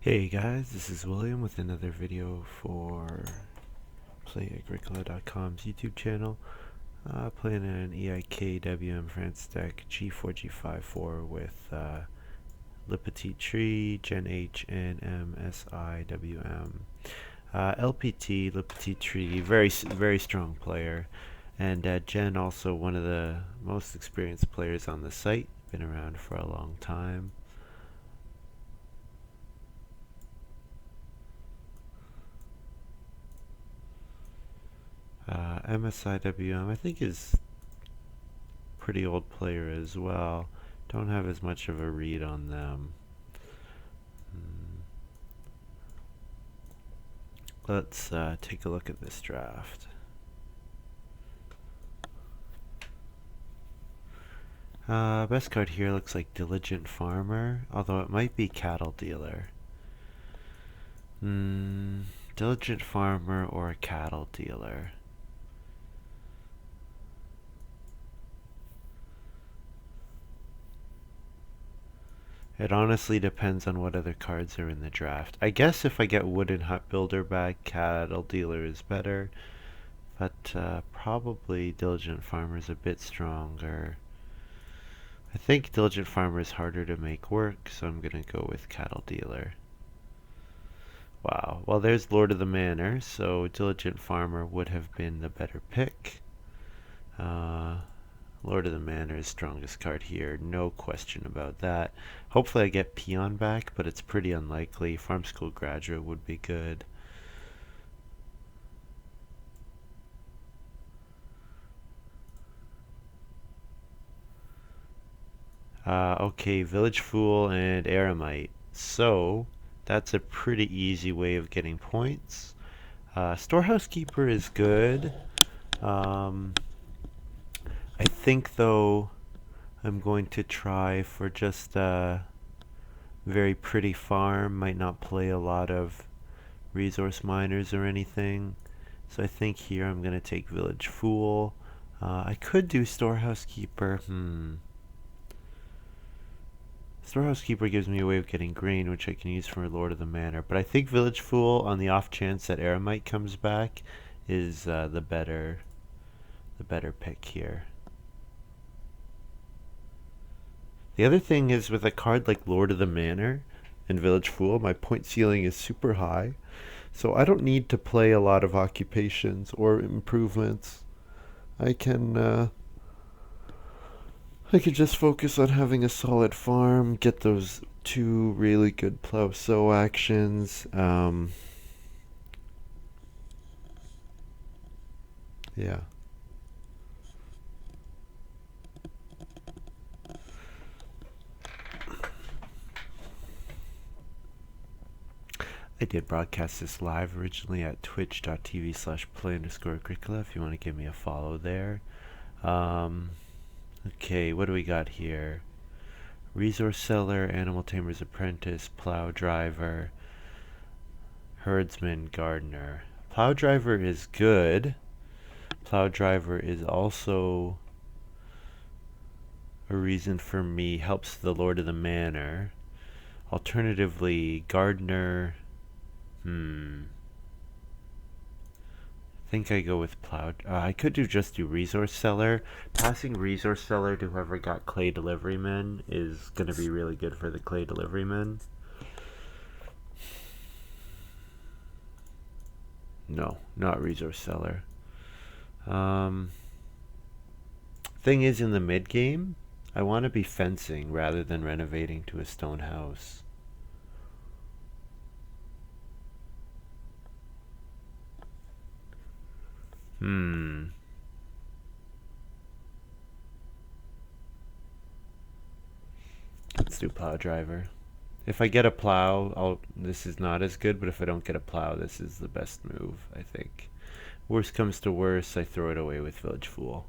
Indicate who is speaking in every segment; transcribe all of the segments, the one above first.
Speaker 1: Hey guys, this is William with another video for Play-agricola.com's YouTube channel. Playing an EIK WM France deck G4G54 with Le Petit Tree, Gen H, and MSIWM. LPT, Le Petit Tree, very strong player, and Gen also one of the most experienced players on the site, been around for a long time. MSIWM I think is pretty old player as well. Don't have as much of a read on them. Let's take a look at this draft. Best card here looks like Diligent Farmer, although it might be Cattle Dealer. Diligent Farmer or a Cattle Dealer. It honestly depends on what other cards are in the draft. I guess if I get Wooden Hut Builder back, Cattle Dealer is better, but probably Diligent Farmer is a bit stronger. I think Diligent Farmer is harder to make work, so I'm gonna go with Cattle Dealer. Wow, well there's Lord of the Manor, so Diligent Farmer would have been the better pick. Lord of the Manor is strongest card here, no question about that. Hopefully I get Peon back, but it's pretty unlikely. Farm School Graduate would be good. Okay, Village Fool and Eremite. So, that's a pretty easy way of getting points. Storehouse Keeper is good. I think, though, I'm going to try for just a very pretty farm. Might not play a lot of resource miners or anything. So I think here I'm going to take Village Fool. I could do Storehouse Keeper. Storehouse Keeper gives me a way of getting grain, which I can use for Lord of the Manor. But I think Village Fool, on the off chance that Eremite comes back, is the better pick here. The other thing is, with a card like Lord of the Manor and Village Fool, my point ceiling is super high. So I don't need to play a lot of occupations or improvements. I can just focus on having a solid farm, get those two really good plow sow actions. Yeah. I did broadcast this live originally at twitch.tv/play_agricola if you want to give me a follow there. Okay, what do we got here? Resource Seller, Animal Tamer's Apprentice, Plow Driver, Herdsman, Gardener. Plow Driver is good. Plow Driver is also a reason for me, helps the Lord of the Manor. Alternatively, Gardener, I think I go with Plow. I could just do Resource Seller. Passing Resource Seller to whoever got Clay Deliveryman is going to be really good for the Clay Deliveryman. No, not Resource Seller. Thing is, in the mid game, I want to be fencing rather than renovating to a stone house. Let's do Plow Driver. If I get a plow, this is not as good, but if I don't get a plow, this is the best move, I think. Worst comes to worst, I throw it away with Village Fool.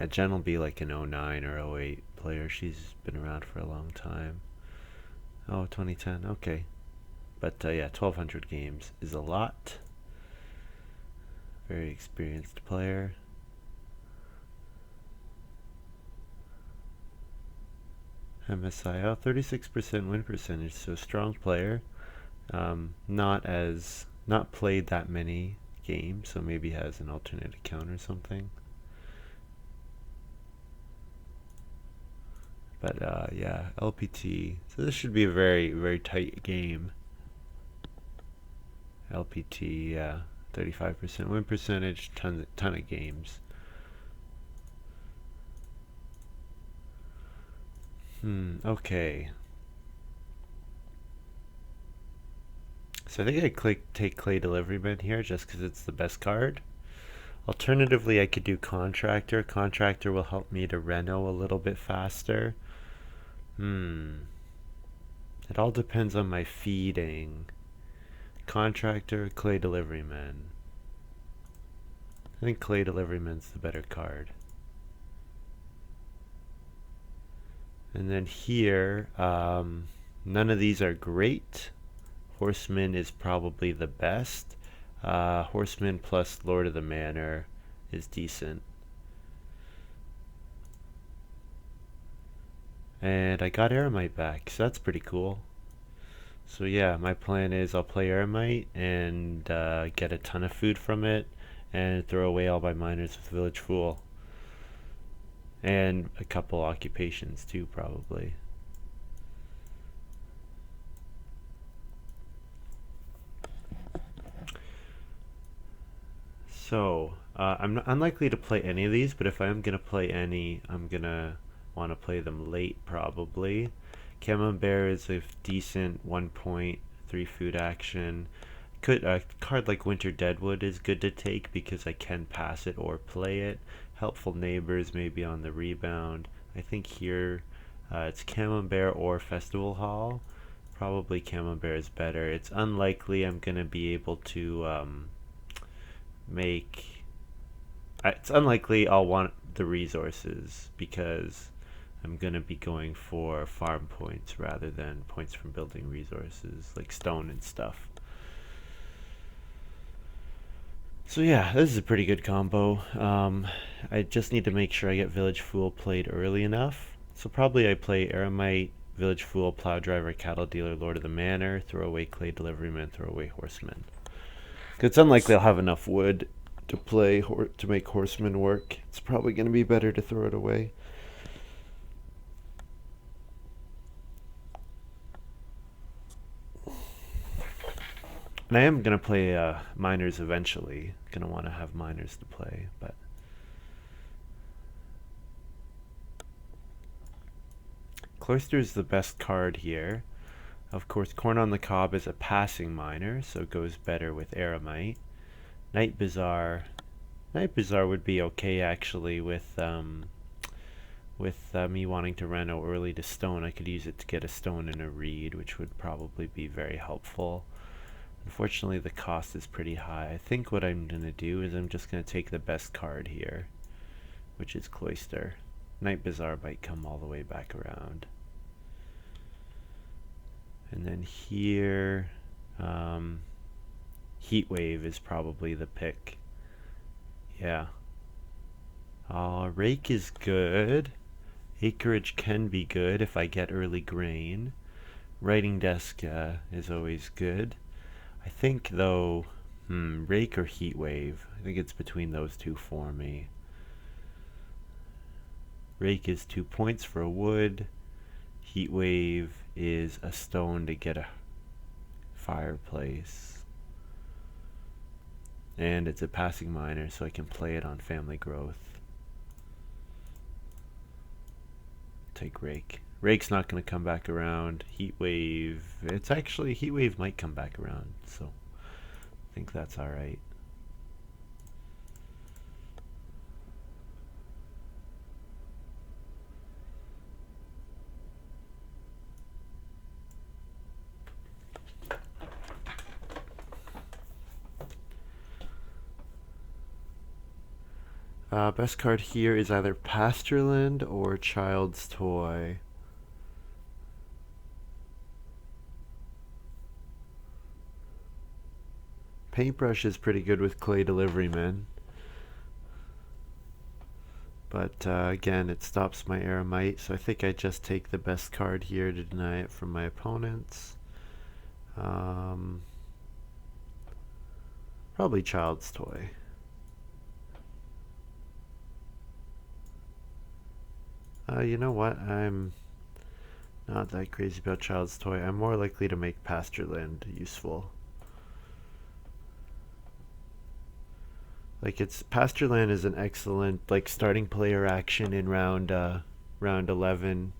Speaker 1: Yeah, Jen will be like an 09 or 08 player. She's been around for a long time. Oh, 2010, okay. But yeah, 1200 games is a lot. Very experienced player. MSI, oh, 36% win percentage, so strong player. Not played that many games, so maybe has an alternate account or something. But yeah, LPT. So this should be a very, very tight game. LPT, yeah, 35% win percentage, ton of games. Okay. So I think I take Clay Deliveryman here just because it's the best card. Alternatively, I could do Contractor. Contractor will help me to reno a little bit faster. It all depends on my feeding. Contractor, Clay Deliveryman. I think Clay Deliveryman's the better card. And then here, none of these are great. Horseman is probably the best. Horseman plus Lord of the Manor is decent. And I got Eremite back, so that's pretty cool. So yeah, my plan is I'll play Eremite and get a ton of food from it and throw away all my miners with Village Fool. And a couple occupations too, probably. So, I'm unlikely to play any of these, but if I am going to play any, I'm going to want to play them late, probably. Camembert is a decent 1.3 food action. A card like Winter Deadwood is good to take because I can pass it or play it. Helpful Neighbors maybe on the rebound. I think here it's Camembert or Festival Hall. Probably Camembert is better. It's unlikely I'm going to be able to it's unlikely I'll want the resources because I'm gonna be going for farm points rather than points from building resources like stone and stuff. So yeah, this is a pretty good combo. I just need to make sure I get Village Fool played early enough. So probably I play Eremite, Village Fool, Plow Driver, Cattle Dealer, Lord of the Manor, throw away Clay Deliveryman, throw away Horseman. It's unlikely I'll have enough wood to play to make Horseman work. It's probably going to be better to throw it away. And I am going to play miners eventually. Going to want to have miners to play, but Cloister is the best card here. Of course, Corn on the Cob is a passing miner, so it goes better with Eremite. Night Bazaar would be okay actually with me wanting to reno early to stone. I could use it to get a stone and a reed, which would probably be very helpful. Unfortunately, the cost is pretty high. I think what I'm going to do is I'm just going to take the best card here, which is Cloister. Night Bazaar might come all the way back around. And then here, Heat Wave is probably the pick. Yeah. Rake is good. Acreage can be good if I get early grain. Writing Desk is always good. I think, though, Rake or Heat Wave. I think it's between those two for me. Rake is 2 points for a wood. Heat Wave is a stone to get a fireplace. And it's a passing miner, so I can play it on family growth. Take Rake. Rake's not going to come back around. Heat Wave, Heat Wave might come back around, so I think that's alright. Best card here is either Pastureland or Child's Toy. Paintbrush is pretty good with Clay Deliveryman. But again, it stops my Eremite, so I think I just take the best card here to deny it from my opponents. Probably Child's Toy. You know what? I'm not that crazy about Child's Toy. I'm more likely to make Pasture Land useful. Like Pasture Land is an excellent like starting player action in round 11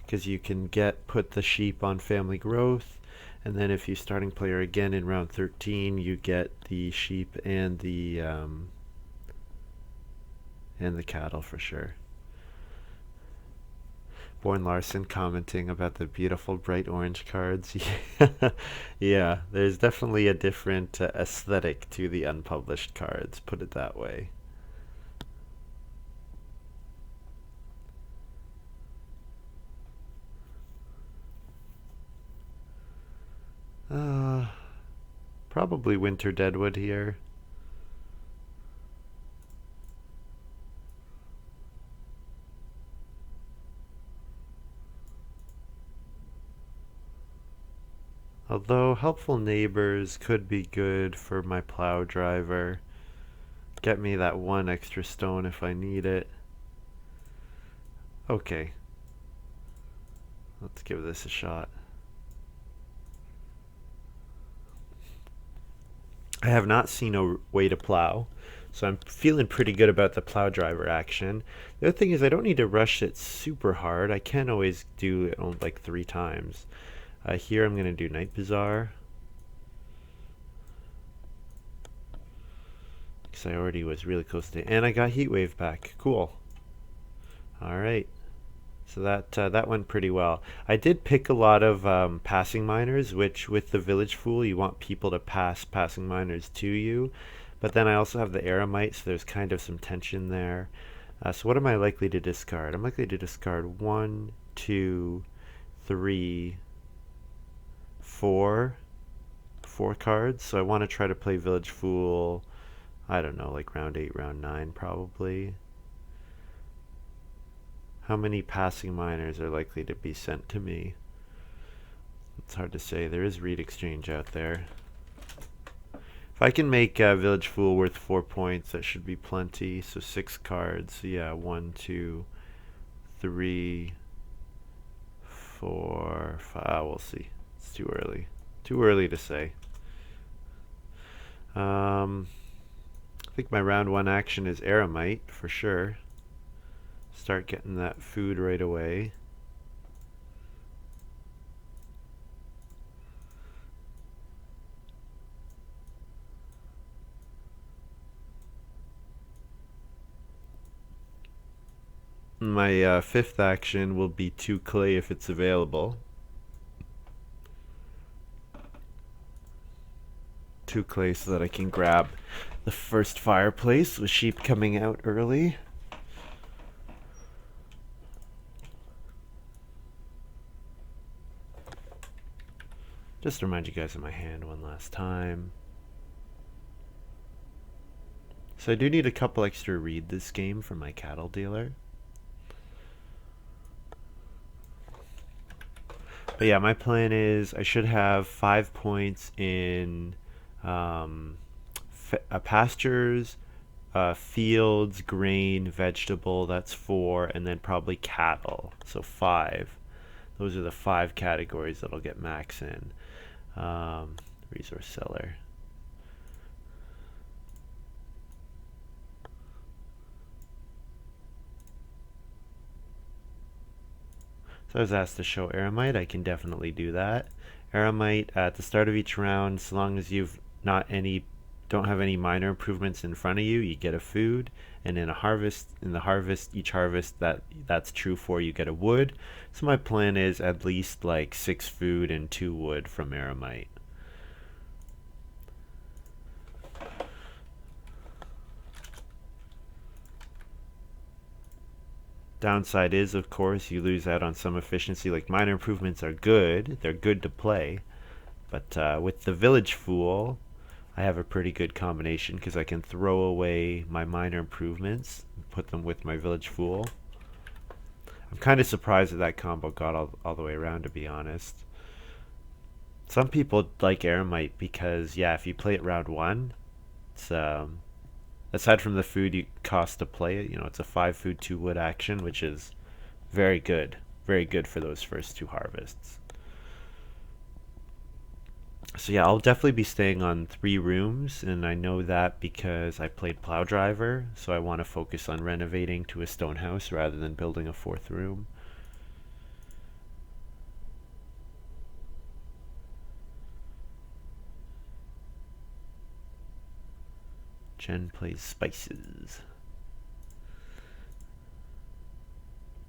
Speaker 1: because you can put the sheep on family growth, and then if you starting player again in round 13, you get the sheep and the cattle for sure. Born Larson commenting about the beautiful bright orange cards. Yeah, there's definitely a different aesthetic to the unpublished cards, put it that way. Uh, Probably Winter Deadwood here. Although Helpful Neighbors could be good for my plow driver. Get me that one extra stone if I need it. Okay, let's give this a shot. I have not seen a way to plow, so I'm feeling pretty good about the plow driver action. The other thing is I don't need to rush it super hard. I can always do it on like 3 times. Here I'm going to do Night Bazaar, because I already was really close to it. And I got Heat Wave back. Cool. Alright. So that went pretty well. I did pick a lot of passing miners, which with the Village Fool, you want people to pass passing miners to you. But then I also have the Eremite, so there's kind of some tension there. So what am I likely to discard? I'm likely to discard 1, 2, 3, 4 cards. So I want to try to play Village Fool, I don't know, like round 8, round 9 probably. How many passing miners are likely to be sent to me? It's hard to say. There is Reed Exchange out there. If I can make Village Fool worth 4 points, that should be plenty. So 6 cards. Yeah, 1, 2, 3, 4, 5. We'll see. It's too early. Too early to say. I think my round 1 action is Eremite for sure. Start getting that food right away. My 5th action will be 2 clay if it's available. 2 clay so that I can grab the first fireplace with sheep coming out early. Just to remind you guys of my hand one last time. So I do need a couple extra read this game for my cattle dealer. But yeah, my plan is I should have 5 points in pastures, fields, grain, vegetable, that's 4, and then probably cattle, so 5. Those are the 5 categories that'll get max in. Resource seller. So I was asked to show Eremite. I can definitely do that. Eremite at the start of each round, so long as you've don't have any minor improvements in front of you, you get a food. And in each harvest that's true for, you get a wood. So my plan is at least like 6 food and 2 wood from Eremite. Downside is, of course, you lose out on some efficiency. Like minor improvements are good; they're good to play. But with the Village Fool, I have a pretty good combination because I can throw away my minor improvements and put them with my village fool. I'm kind of surprised that that combo got all the way around, to be honest. Some people like Eremite because, yeah, if you play it round one, it's aside from the food you cost to play it, it's a 5 food 2 wood action, which is very good for those first two harvests. So yeah, I'll definitely be staying on 3 rooms, and I know that because I played Plow Driver, so I want to focus on renovating to a stone house rather than building a 4th room. Jen plays spices.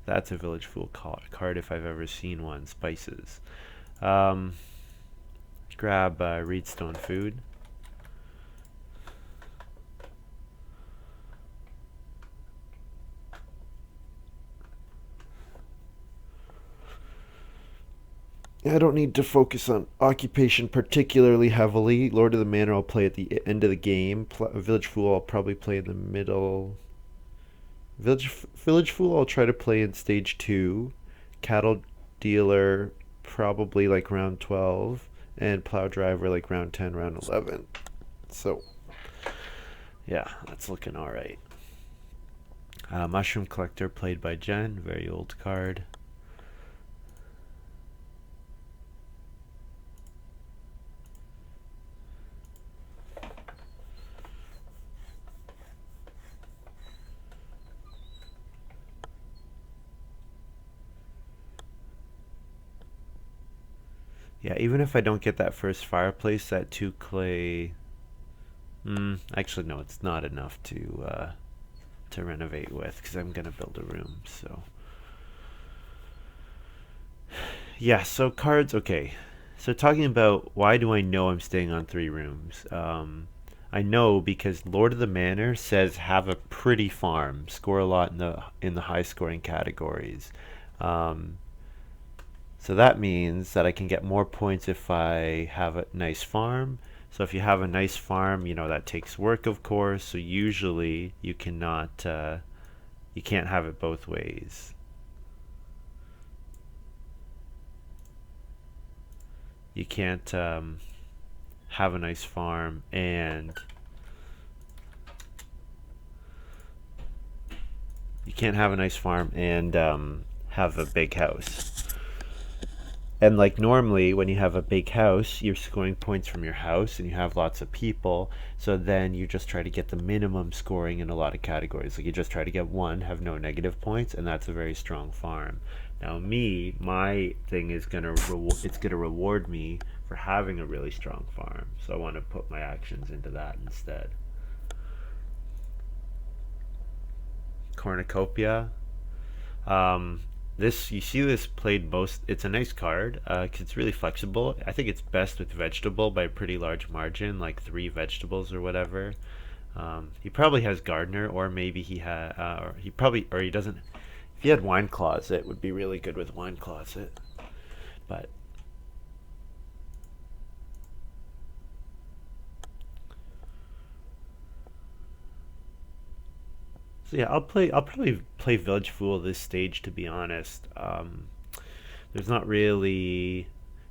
Speaker 1: That's a Village Fool card if I've ever seen one. Spices. Um, grab Reedstone Food. I don't need to focus on occupation particularly heavily. Lord of the Manor I'll play at the end of the game. Village Fool I'll probably play in the middle. Village Fool I'll try to play in stage 2. Cattle Dealer probably like round 12. And Plow Driver like round 10, round 11. So, yeah, that's looking alright. Mushroom Collector played by Jen. Very old card. Yeah, even if I don't get that first fireplace, that 2 clay. Actually, no, it's not enough to renovate with because I'm gonna build a room. So yeah, so cards. Okay, so talking about why do I know I'm staying on 3 rooms? I know because Lord of the Manor says have a pretty farm, score a lot in the high scoring categories. Um, So that means that I can get more points if I have a nice farm. So if you have a nice farm, that takes work, of course. So usually you can't have it both ways. You can't have a nice farm and have a big house. And like normally, when you have a big house, you're scoring points from your house and you have lots of people. So then you just try to get the minimum scoring in a lot of categories. Like you just try to get one, have no negative points, and that's a very strong farm. Now, my thing is it's gonna reward me for having a really strong farm. So I want to put my actions into that instead. Cornucopia. Um, this you see this played most. It's a nice card because it's really flexible. I think it's best with vegetable by a pretty large margin, like 3 vegetables or whatever. He probably has gardener, or maybe or he doesn't. If he had wine closet, it would be really good with wine closet. But so yeah, I'll probably play Village Fool this stage to be honest. There's not really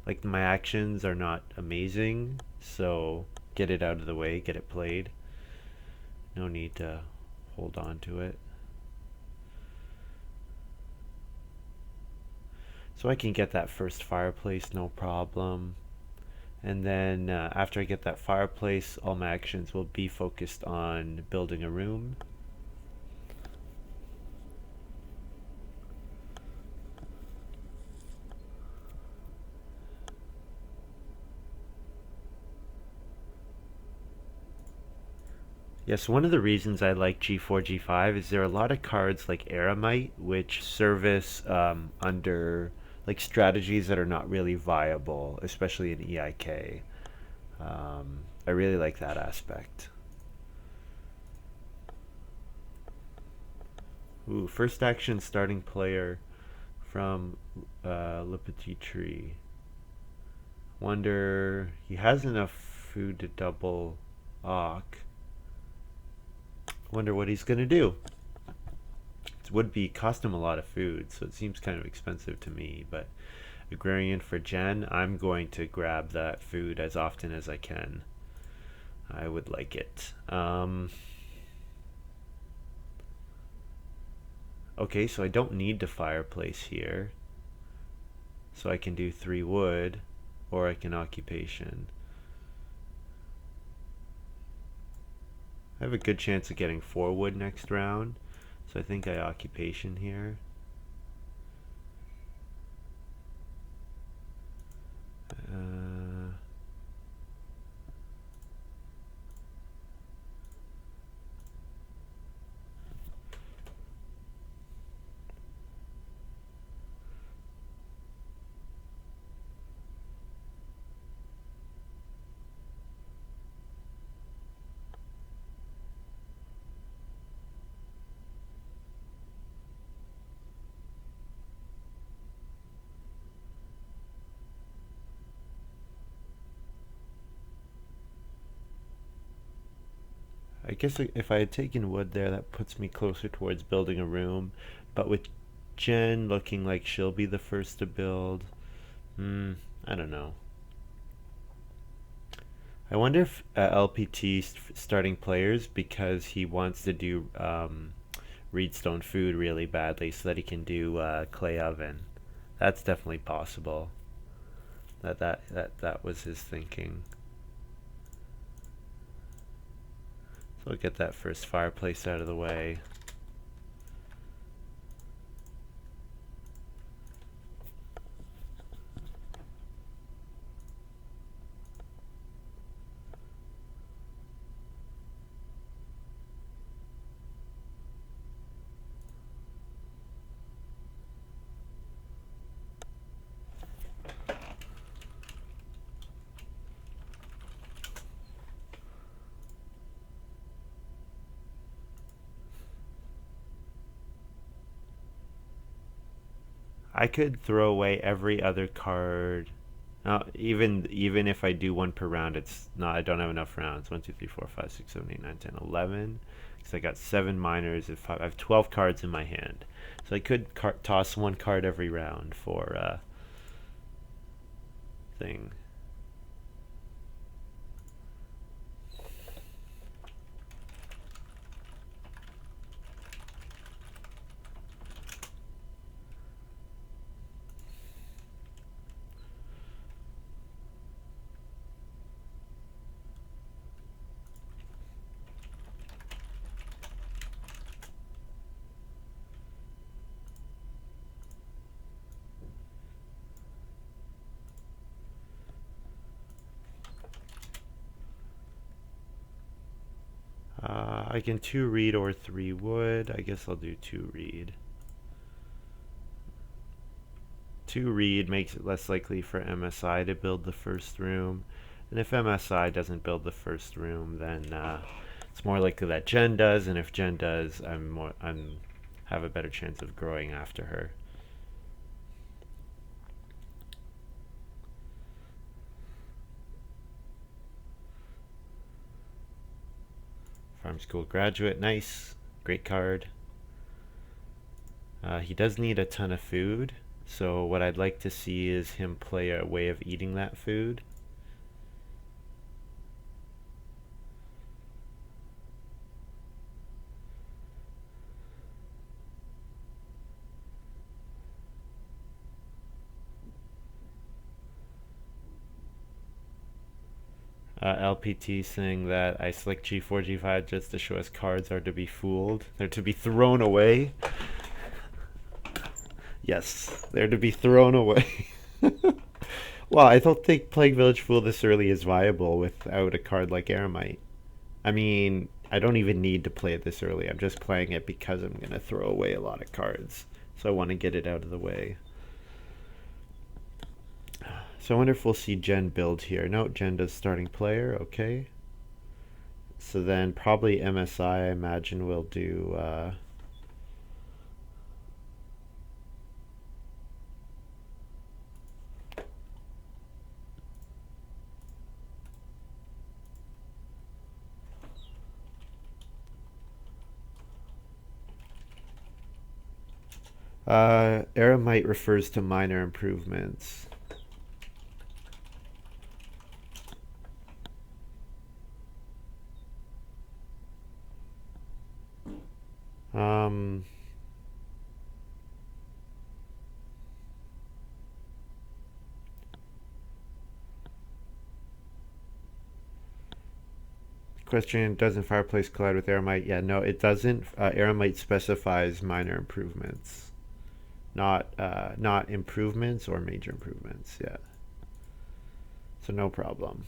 Speaker 1: like my actions are not amazing, so get it out of the way, get it played. No need to hold on to it. So I can get that first fireplace, no problem. And then after I get that fireplace, all my actions will be focused on building a room. Yes, one of the reasons I like G4, G5 is there are a lot of cards like Eremite, which service under like strategies that are not really viable, especially in EIK. I really like that aspect. Ooh, first action starting player from Le Petit Tree. Wonder he has enough food to double. Hawk. Wonder what he's gonna do. It would be cost him a lot of food, so it seems kind of expensive to me, but agrarian for Jen, I'm going to grab that food as often as I can. I would like it. Okay, so I don't need the fireplace here. So I can do 3 wood, or I can occupation. I have a good chance of getting 4 wood next round, so I think I occupation here. Uh, I guess if I had taken wood there, that puts me closer towards building a room. But with Jen looking like she'll be the first to build, I don't know. I wonder if LPT starting players because he wants to do Reedstone food really badly so that he can do clay oven. That's definitely possible. That was his thinking. So I'll get that first fireplace out of the way. I could throw away every other card. Even if I do one per round, it's not. I don't have enough rounds. 1, 2, 3, 4, 5, 6, 7, 8, 9, 10, 11. Because I got 7 minors. If I have 12 cards in my hand, so I could toss one card every round for thing. I can 2 read or 3 wood. I guess I'll do 2 read. 2 read makes it less likely for MSI to build the first room. And if MSI doesn't build the first room, then it's more likely that Jen does. And if Jen does, I'm have a better chance of growing after her. Farm school graduate, nice, great card. He does need a ton of food, so what I'd like to see is him play a way of eating that food. LPT saying that I select G4, G5 just to show us cards are to be fooled. They're to be thrown away. Yes, they're to be thrown away. Well, I don't think playing Village Fool this early is viable without a card like Eremite. I mean, I don't even need to play it this early. I'm just playing it because I'm going to throw away a lot of cards. So I want to get it out of the way. So I wonder if we'll see Jen build here. No, Jen does starting player. Okay. So then probably MSI, I imagine, will do... Eremite refers to minor improvements. Um, Question, doesn't fireplace collide with Eremite? Yeah, no, it doesn't. Eremite specifies minor improvements, not improvements or major improvements. Yeah, so no problem.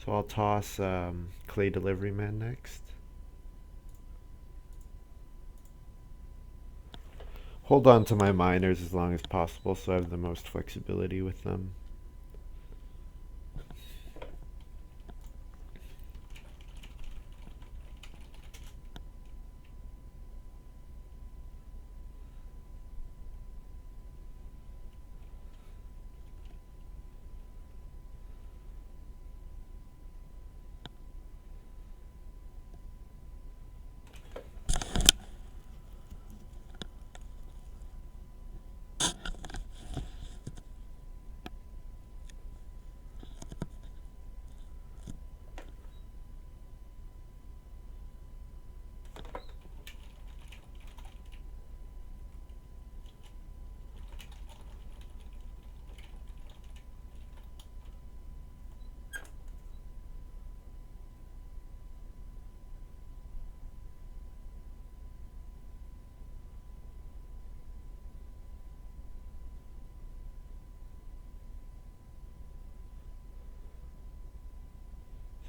Speaker 1: So I'll toss Clay Delivery Man next. Hold on to my miners as long as possible so I have the most flexibility with them.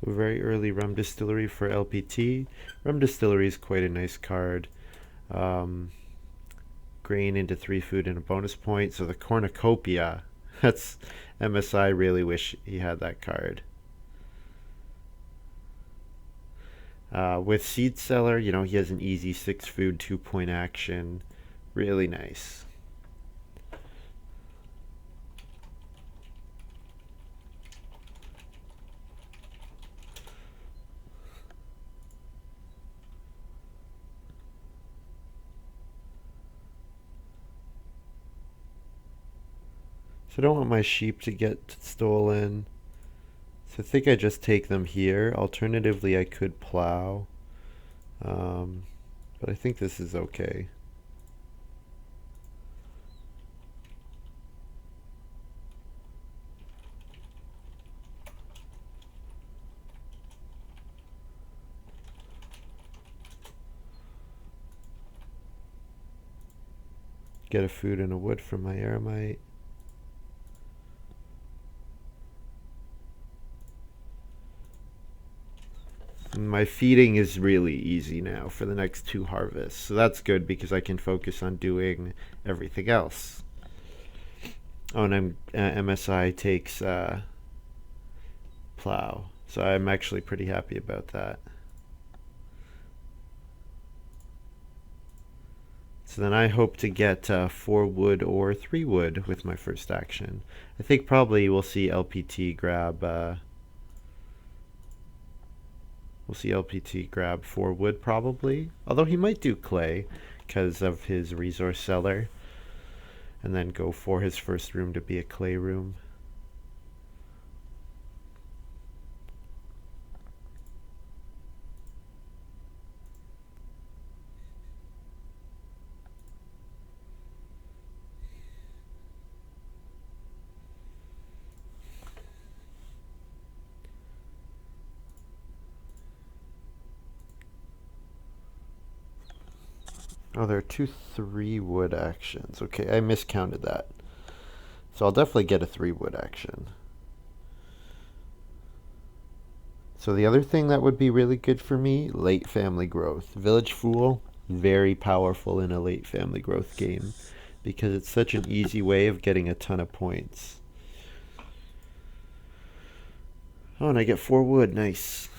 Speaker 1: So very early Rum Distillery for LPT. Rum Distillery is quite a nice card. Um, Grain into 3 food and a bonus point. So the Cornucopia, that's MSI really wish he had that card. With Seed Seller, he has an easy 6 food, 2 point action. Really nice. So I don't want my sheep to get stolen. So I think I just take them here. Alternatively, I could plow. Um, but I think this is okay. Get a food and a wood from my eremite. My feeding is really easy now for the next 2 harvests. So that's good because I can focus on doing everything else. Oh, and MSI takes plow. So I'm actually pretty happy about that. So then I hope to get 4 wood or 3 wood with my first action. I think probably we'll see LPT grab 4 wood probably. Although he might do clay because of his resource cellar. And then go for his first room to be a clay room. Oh, there are 2 3 wood actions. Okay, I miscounted that. So I'll definitely get a 3 wood action. So the other thing that would be really good for me, late family growth. Village Fool, very powerful in a late family growth game because it's such an easy way of getting a ton of points. Oh, and I get 4 wood, nice.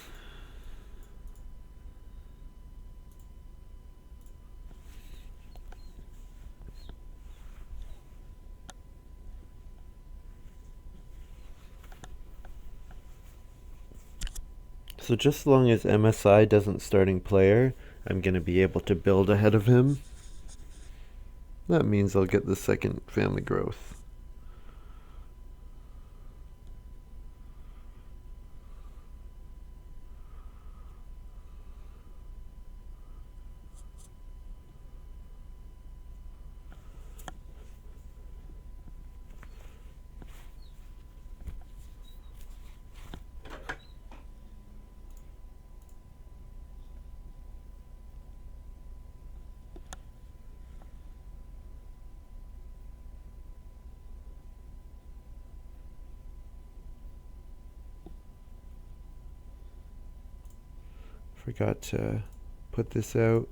Speaker 1: So just as long as MSI doesn't starting player, I'm going to be able to build ahead of him. That means I'll get the second family growth. Forgot to put this out.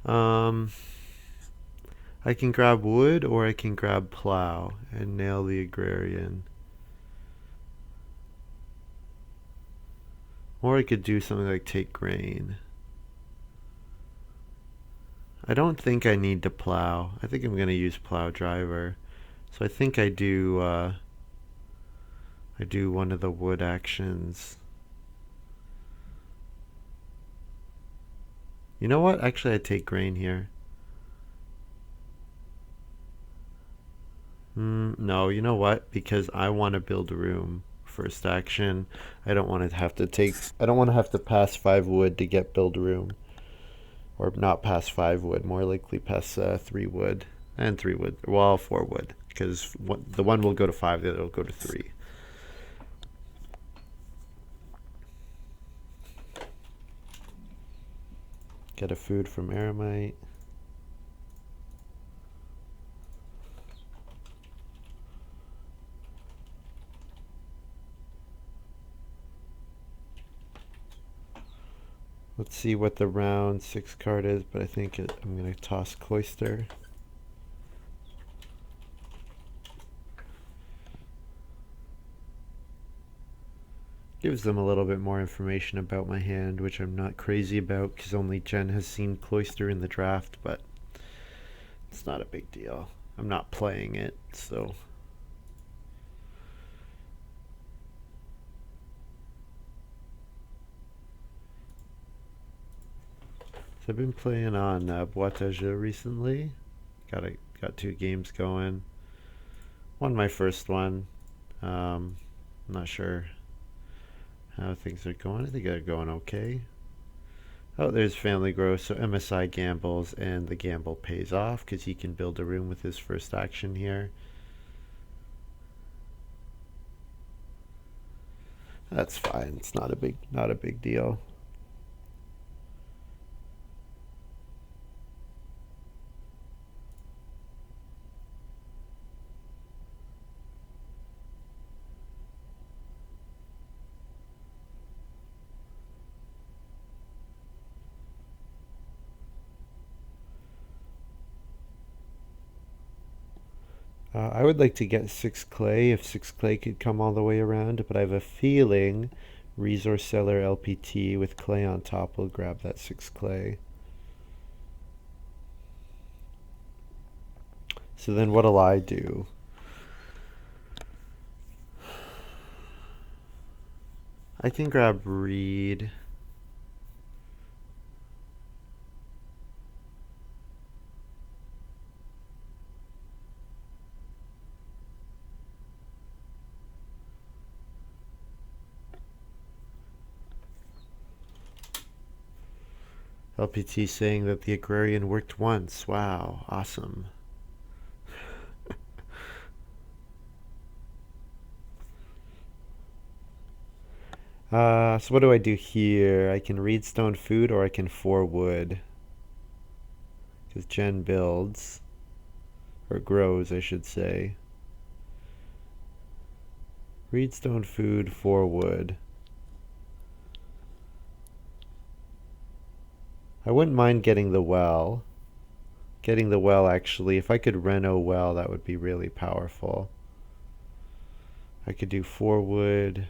Speaker 1: I can grab wood or I can grab plow and nail the agrarian. Or I could do something like take grain. I don't think I need to plow. I think I'm going to use plow driver. So I think I do one of the wood actions. You know what? Actually, I take grain here. No, you know what? Because I want to build a room. First action. I don't want to have to take. I don't want to have to pass 5 wood to get build a room, or not pass 5 wood. More likely pass 3 wood and 3 wood. Well, 4 wood, because the one will go to 5, the other will go to 3. Get a food from Aramite. Let's see what the round 6 card is, but I think I'm going to toss Cloister. Gives them a little bit more information about my hand, which I'm not crazy about because only Jen has seen Cloister in the draft, but it's not a big deal. I'm not playing it, so. I've been playing on Boîte à Jeux recently. Got 2 games going. Won my first one. Not sure how things are going. I think they're going okay. Oh, there's family growth. So MSI gambles, and the gamble pays off because he can build a room with his first action here. That's fine. It's not a big deal. I would like to get 6 clay if 6 clay could come all the way around, but I have a feeling Resource Seller LPT with clay on top will grab that 6 clay. So then what'll I do? I can grab Reed. LPT saying that the agrarian worked once. Wow, awesome. So what do I do here? I can read stone food or I can 4 wood. Because Jen builds. Or grows, I should say. Reed stone food, 4 wood. I wouldn't mind getting the well. Getting the well, actually. If I could reno well, that would be really powerful. I could do 4 wood.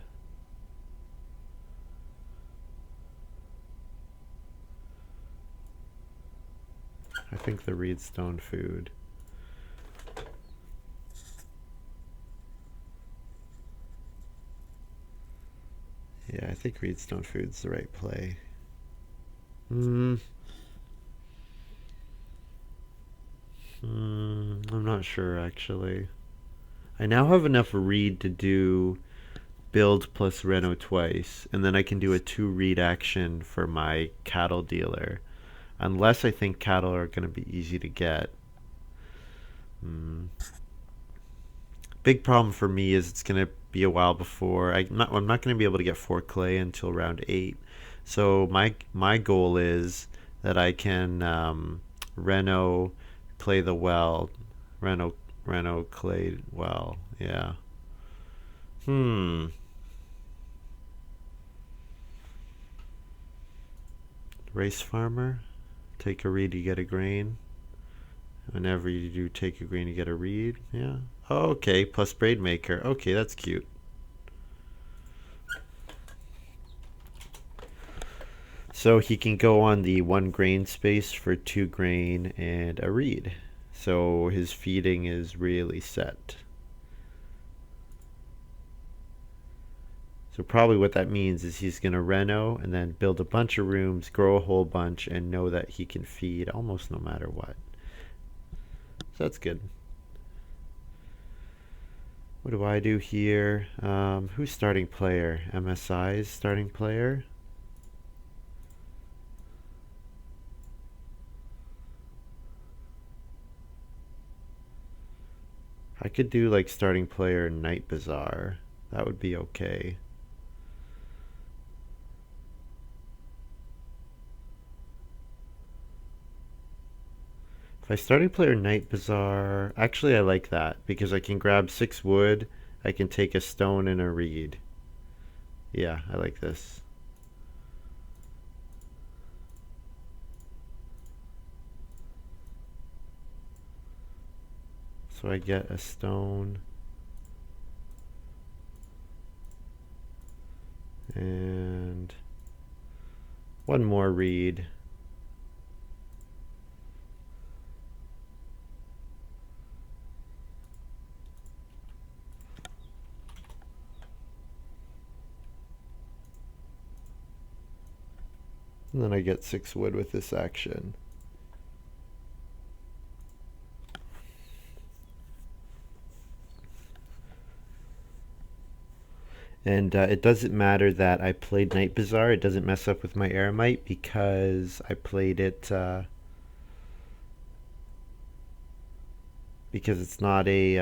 Speaker 1: I think the reed stone food. Yeah, I think reed stone food's the right play. Hmm. I'm not sure actually. I now have enough reed to do build plus reno twice, and then I can do a 2 reed action for my cattle dealer. Unless I think cattle are going to be easy to get. Hmm. Big problem for me is it's going to be a while before I'm not going to be able to get 4 clay until round 8. So my goal is that I can reno play the well, reno reno clay well. Yeah. Hmm. Race farmer. Take a reed, you get a grain. Whenever you do take a grain, you get a reed. Yeah. Oh, okay. Plus braid maker. Okay, that's cute. So he can go on the 1 grain space for 2 grain and a reed. So his feeding is really set. So probably what that means is he's going to reno and then build a bunch of rooms, grow a whole bunch, and know that he can feed almost no matter what. So that's good. What do I do here? Who's starting player? MSI's starting player. I could do like starting player Night Bazaar. That would be okay. If I starting player Night Bazaar, actually I like that because I can grab 6 wood, I can take a stone and a reed. Yeah, I like this. So I get a stone and 1 more reed. And then I get 6 wood with this action. And it doesn't matter that I played Night Bazaar. It doesn't mess up with my Eremite because I played it because it's not a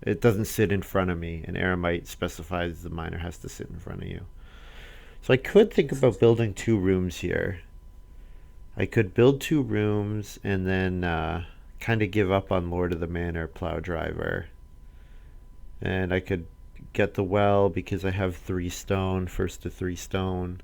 Speaker 1: it doesn't sit in front of me. An Eremite specifies the miner has to sit in front of you. So I could think about building 2 rooms here. I could build 2 rooms and then kind of give up on Lord of the Manor Plow Driver. And I could get the well because I have 3 stone, first to 3 stone.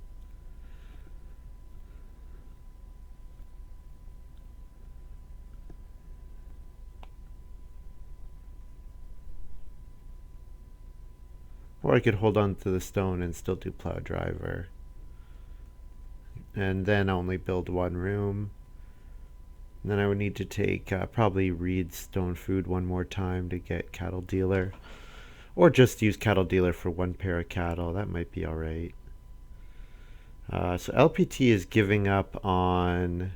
Speaker 1: Or I could hold on to the stone and still do Plow Driver. And then only build 1 room. And then I would need to take probably reed stone food 1 more time to get cattle dealer. Or just use cattle dealer for 1 pair of cattle. That might be alright. So LPT is giving up on...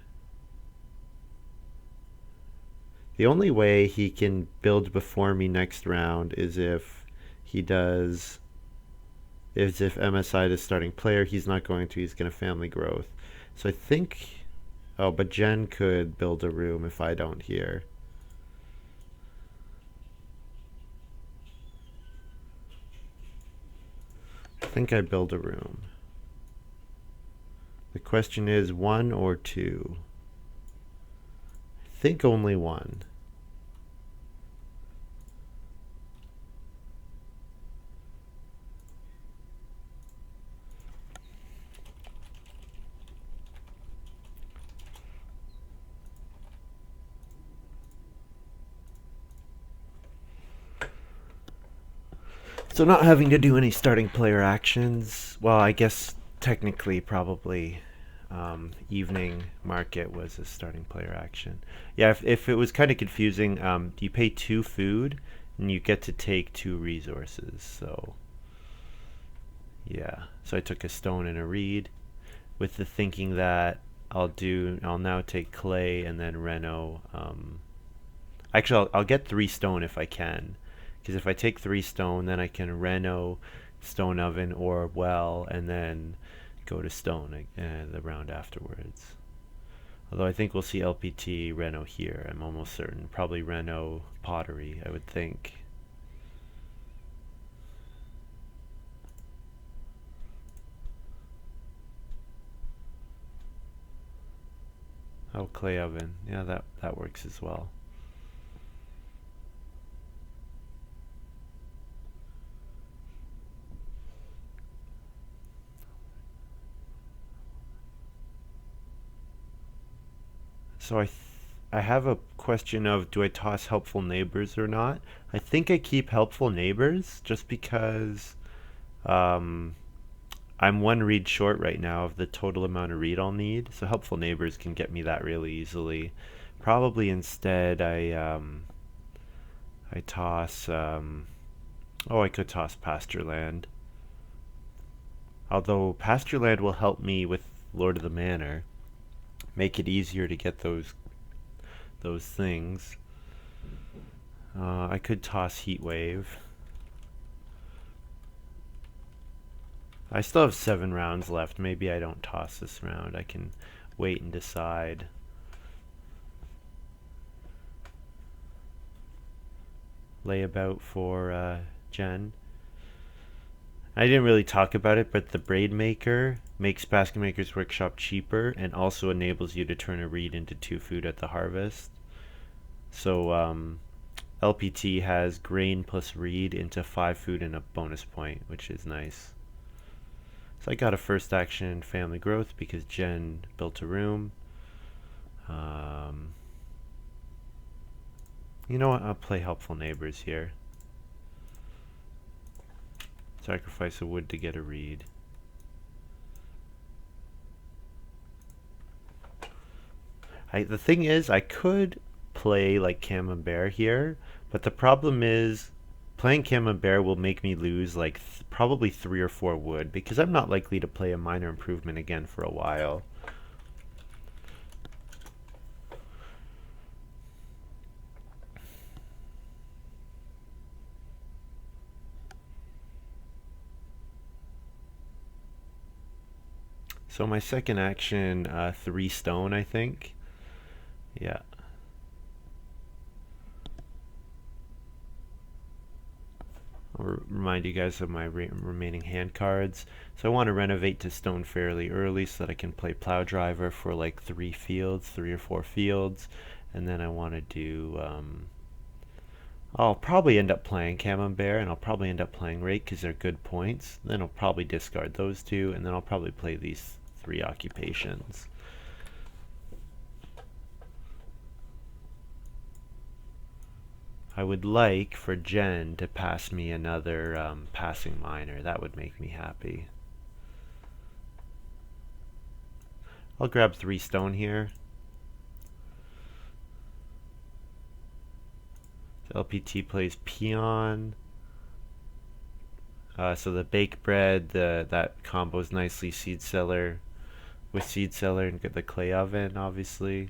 Speaker 1: The only way he can build before me next round is if he does... Is if MSI is starting player. He's not going to. He's going to family growth. So I think... Oh, but Jen could build a room if I don't here. I think I build a room. The question is 1 or 2. I think only 1. So not having to do any starting player actions. Well, I guess technically probably evening market was a starting player action. Yeah, if it was kind of confusing, you pay 2 food and you get to take 2 resources. So Yeah, so I took a stone and a reed with the thinking that I'll now take clay and then reno. Actually, I'll get 3 stone if I can, because if I take 3 stone, then I can reno, stone oven or well, and then go to stone the round afterwards. Although I think we'll see LPT reno here. I'm almost certain. Probably reno pottery, I would think. Oh, clay oven. Yeah, that works as well. So I have a question of, do I toss helpful neighbors or not? I think I keep helpful neighbors just because um, I'm 1 reed short right now of the total amount of reed I'll need. So helpful neighbors can get me that really easily. Probably instead I toss oh, I could toss pasture land. Although pasture land will help me with Lord of the Manor, make it easier to get those things. I could toss heat wave. I still have 7 rounds left. Maybe I don't toss this round. I can wait and decide. Layabout for Jen. I didn't really talk about it, but the braid maker makes Basket Maker's Workshop cheaper and also enables you to turn a reed into 2 food at the harvest. So LPT has grain plus reed into 5 food and a bonus point, which is nice. So I got a first action family growth because Jen built a room. You know what? I'll play helpful neighbors here. Sacrifice a wood to get a reed. The thing is, I could play like Camembert here, but the problem is playing Camembert will make me lose like probably 3 or 4 wood because I'm not likely to play a minor improvement again for a while. So my second action, 3 stone, I think. Yeah. I'll remind you guys of my remaining hand cards. So I want to renovate to stone fairly early so that I can play plow driver for like 3 or 4 fields. And then I want to do, I'll probably end up playing Camembert and I'll probably end up playing Rake because they're good points. Then I'll probably discard those 2 and then I'll probably play these 3 occupations. I would like for Jen to pass me another passing miner. That would make me happy. I'll grab 3 stone here. So LPT plays peon. So the bake bread, that combos nicely seed cellar with seed cellar and get the clay oven, obviously.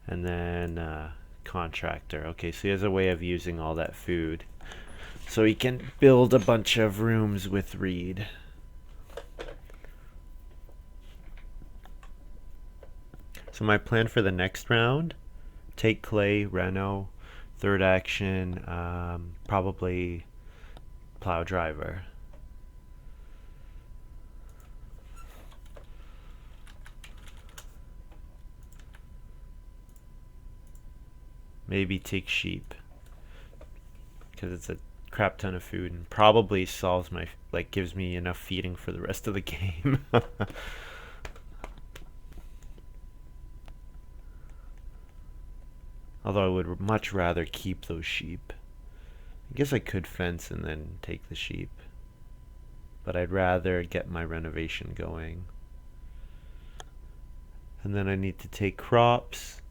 Speaker 1: And then contractor. Okay, so he has a way of using all that food. So he can build a bunch of rooms with reed. So my plan for the next round, take clay, reno, third action, probably plow driver. Maybe take sheep because it's a crap ton of food and probably solves my like gives me enough feeding for the rest of the game. Although I would much rather keep those sheep. I guess I could fence and then take the sheep, but I'd rather get my renovation going. And then I need to take crops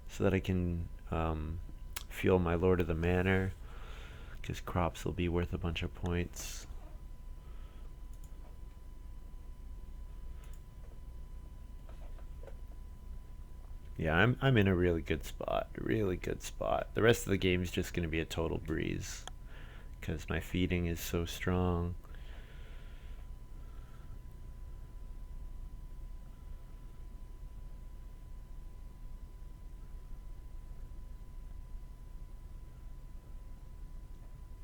Speaker 1: so that I can fuel my Lord of the Manor, because crops will be worth a bunch of points. Yeah, I'm in a really good spot. Really good spot. The rest of the game is just going to be a total breeze because my feeding is so strong.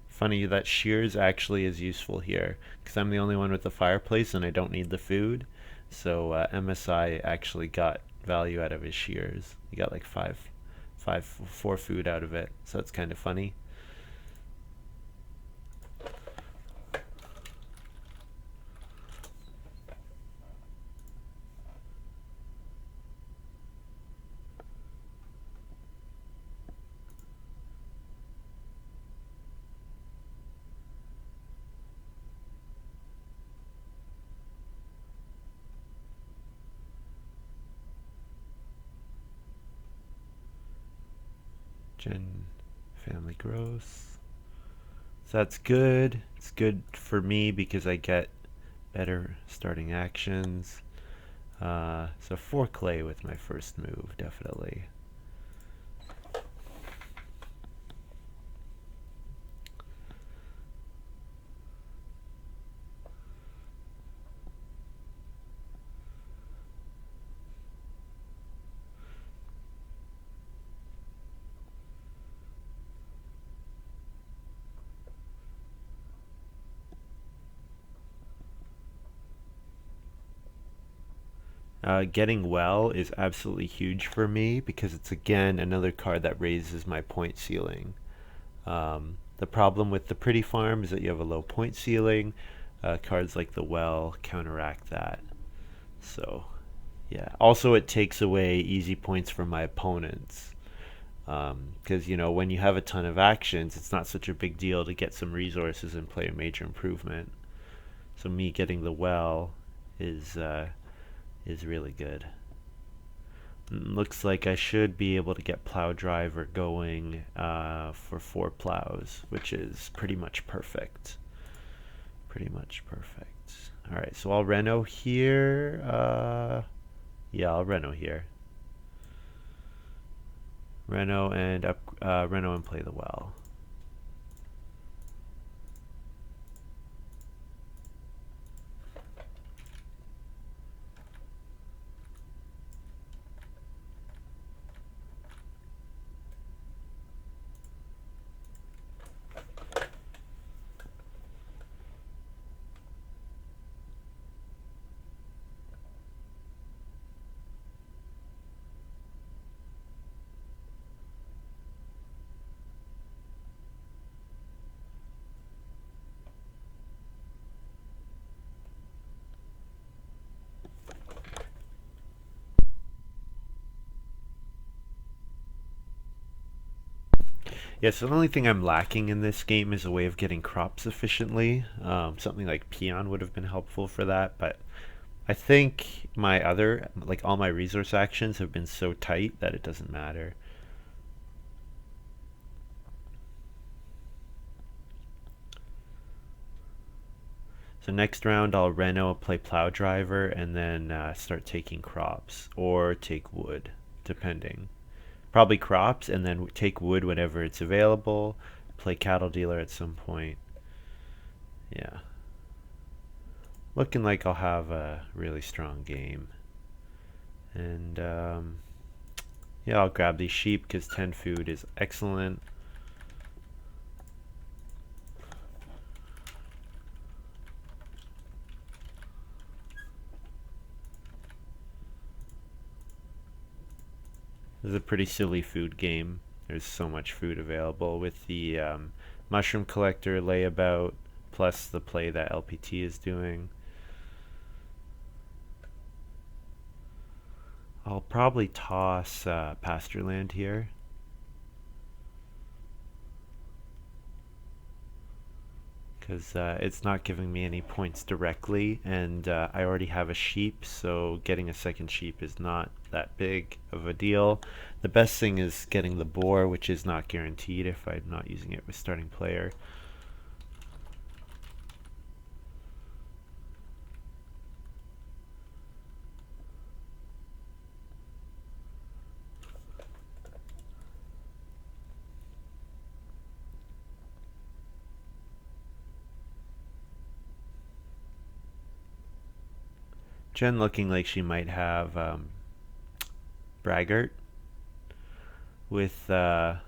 Speaker 1: Funny that shears actually is useful here because I'm the only one with the fireplace and I don't need the food. So MSI actually got value out of his shears. He got like four food out of it. So it's kind of funny. Gen family growth. So that's good. It's good for me because I get better starting actions. So 4 clay with my first move, definitely. Getting well is absolutely huge for me because it's again another card that raises my point ceiling. The problem with the pretty farm is that you have a low point ceiling. Cards like the well counteract that. So, yeah. Also, it takes away easy points from my opponents. Because, when you have a ton of actions, it's not such a big deal to get some resources and play a major improvement. So, me getting the well is really good. Looks like I should be able to get plow driver going for 4 plows, which is pretty much perfect. Pretty much perfect. Alright, so I'll reno here. Yeah, I'll reno here. Reno and play the well. Yeah, so the only thing I'm lacking in this game is a way of getting crops efficiently. Something like Peon would have been helpful for that, but I think all my resource actions have been so tight that it doesn't matter. So next round I'll reno, play plow driver, and then start taking crops or take wood, depending. Probably crops, and then take wood whenever it's available. Play cattle dealer at some point. Yeah, looking like I'll have a really strong game. And yeah, I'll grab these sheep because 10 food is excellent. This is a pretty silly food game. There's so much food available with the mushroom collector layabout plus the play that LPT is doing. I'll probably toss pasture land here. Because it's not giving me any points directly, and I already have a sheep, so getting a second sheep is not that big of a deal. The best thing is getting the boar, which is not guaranteed if I'm not using it with starting player. Jen looking like she might have Braggart with the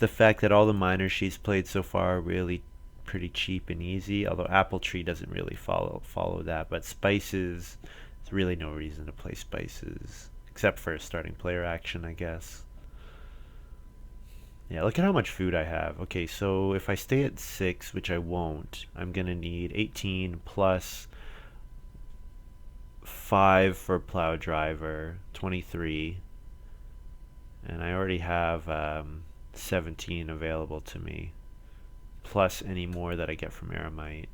Speaker 1: fact that all the minors she's played so far are really pretty cheap and easy. Although Apple Tree doesn't really follow that, but Spices, there's really no reason to play Spices except for starting player action, I guess. Yeah, look at how much food I have. Okay, so if I stay at 6, which I won't, I'm gonna need 18 plus 5 for plow driver, 23, and I already have 17 available to me, plus any more that I get from Aramite.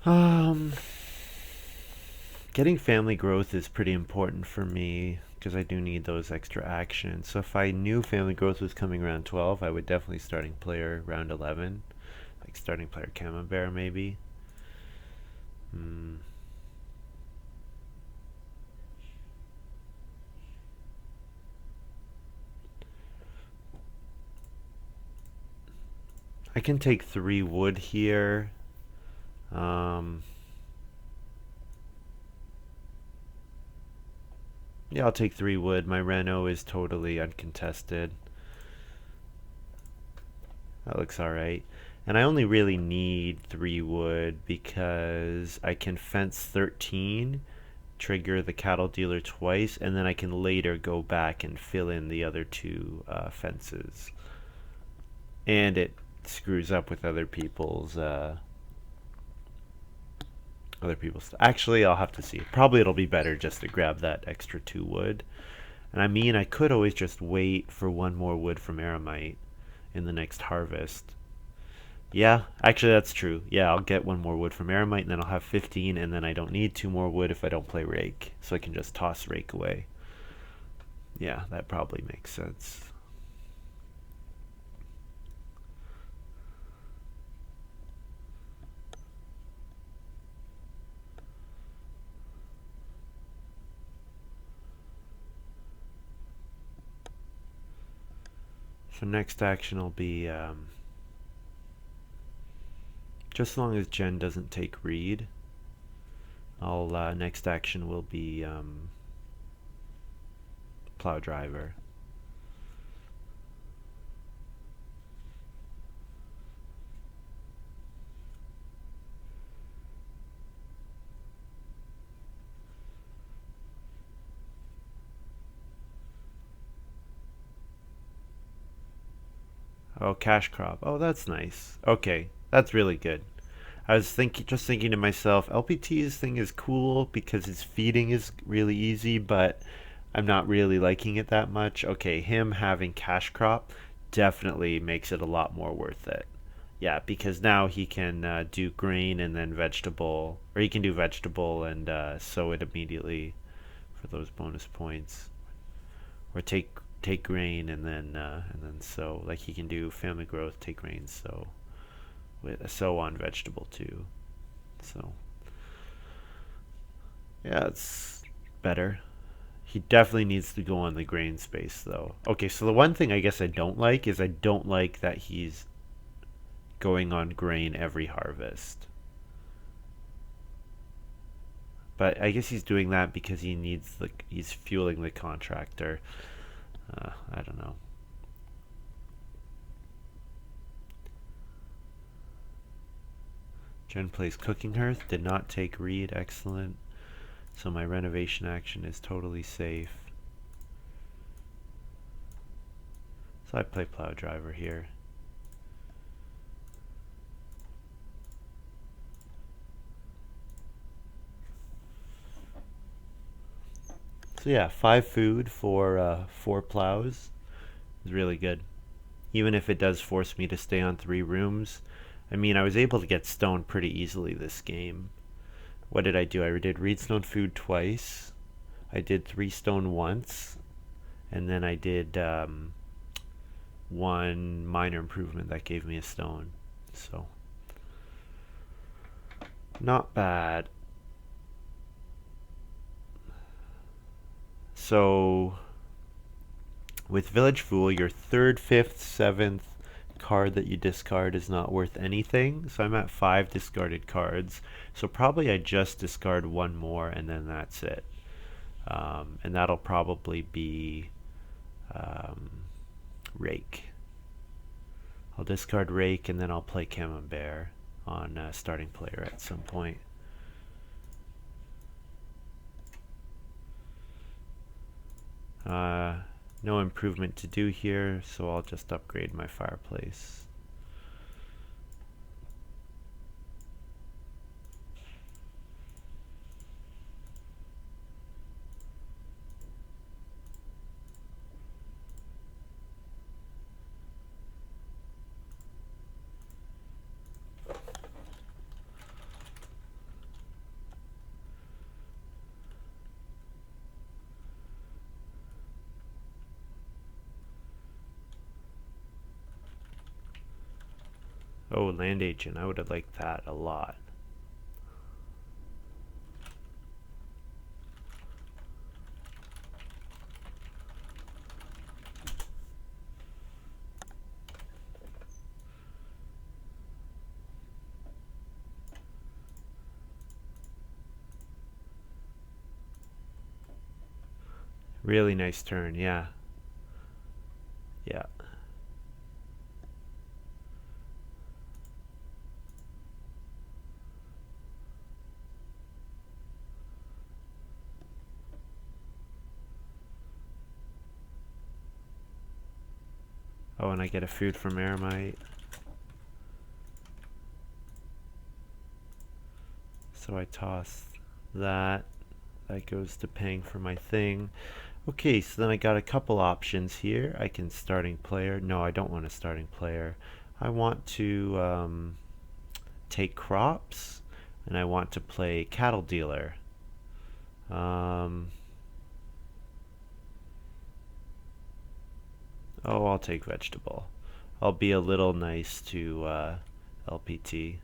Speaker 1: Um, Getting family growth is pretty important for me because I do need those extra actions. So if I knew family growth was coming around 12, I would definitely starting player round 11, like starting player Camembert maybe. Hmm. I can take 3 wood here. Um, yeah, I'll take 3 wood. My Reno is totally uncontested. That looks alright. And I only really need 3 wood because I can fence 13, trigger the cattle dealer twice, and then I can later go back and fill in the other 2 fences. And it screws up with other people's. Actually, I'll have to see. Probably it'll be better just to grab that extra 2 wood. And I mean, I could always just wait for 1 more wood from Aramite in the next harvest. Yeah, actually that's true. Yeah, I'll get 1 more wood from Aramite and then I'll have 15 and then I don't need 2 more wood if I don't play Rake. So I can just toss Rake away. Yeah, that probably makes sense. So next action will be just as long as Jen doesn't take Reed. I'll next action will be Plow Driver. Oh, cash crop. Oh, that's nice. Okay, that's really good. I was just thinking to myself, LPT's thing is cool because his feeding is really easy, but I'm not really liking it that much. Okay, him having cash crop definitely makes it a lot more worth it. Yeah, because now he can do grain and then vegetable, or he can do vegetable and sow it immediately for those bonus points, or take grain and then sow. Like he can do family growth, take grain, sow with a sow on vegetable too. So yeah, it's better. He definitely needs to go on the grain space though. Okay, so the one thing I guess I don't like is I don't like that he's going on grain every harvest. But I guess he's doing that because he's fueling the contractor. I don't know. Jen plays Cooking Hearth. Did not take Reed. Excellent. So my renovation action is totally safe. So I play plow driver here. So yeah, 5 food for 4 plows is really good. Even if it does force me to stay on 3 rooms. I mean, I was able to get stone pretty easily this game. What did I do? I did reedstone food twice. I did 3 stone once. And then I did 1 minor improvement that gave me a stone. So, not bad. So, with Village Fool, your 3rd, 5th, 7th card that you discard is not worth anything. So I'm at 5 discarded cards. So probably I just discard 1 more and then that's it. And that'll probably be Rake. I'll discard Rake and then I'll play Camembert on starting player at some point. No improvement to do here, so I'll just upgrade my fireplace. Oh, land agent. I would have liked that a lot. Really nice turn, yeah. Yeah. Oh, and I get a food from Aramite. So I toss that. That goes to paying for my thing. Okay, so then I got a couple options here. I can starting player. No, I don't want a starting player. I want to take crops, and I want to play cattle dealer. Oh, I'll take vegetable. I'll be a little nice to LPT.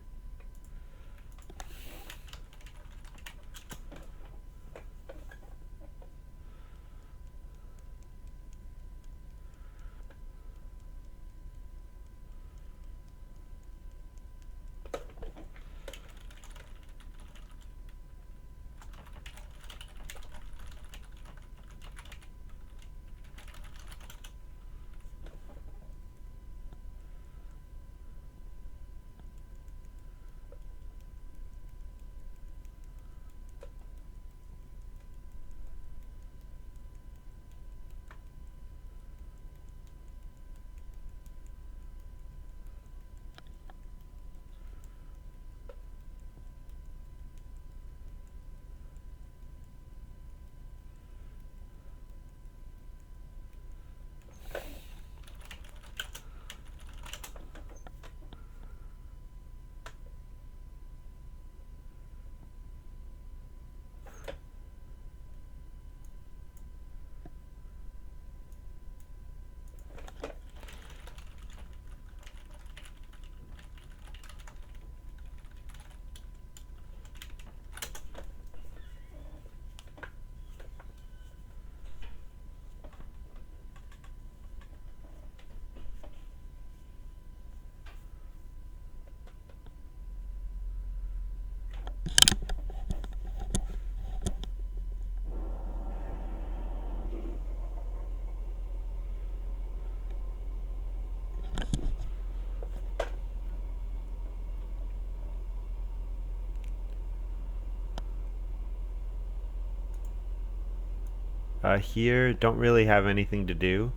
Speaker 1: Here, don't really have anything to do.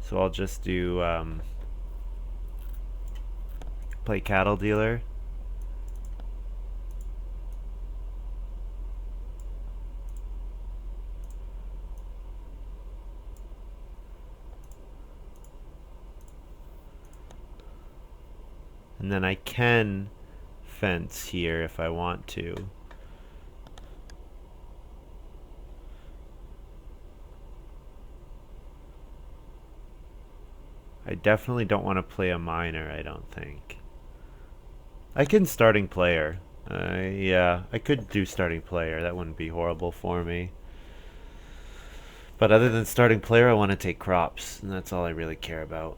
Speaker 1: So I'll just do play cattle dealer. And then I can fence here if I want to. I definitely don't want to play a miner, I don't think. I can starting player. Yeah, I could do starting player. That wouldn't be horrible for me. But other than starting player, I want to take crops, and that's all I really care about.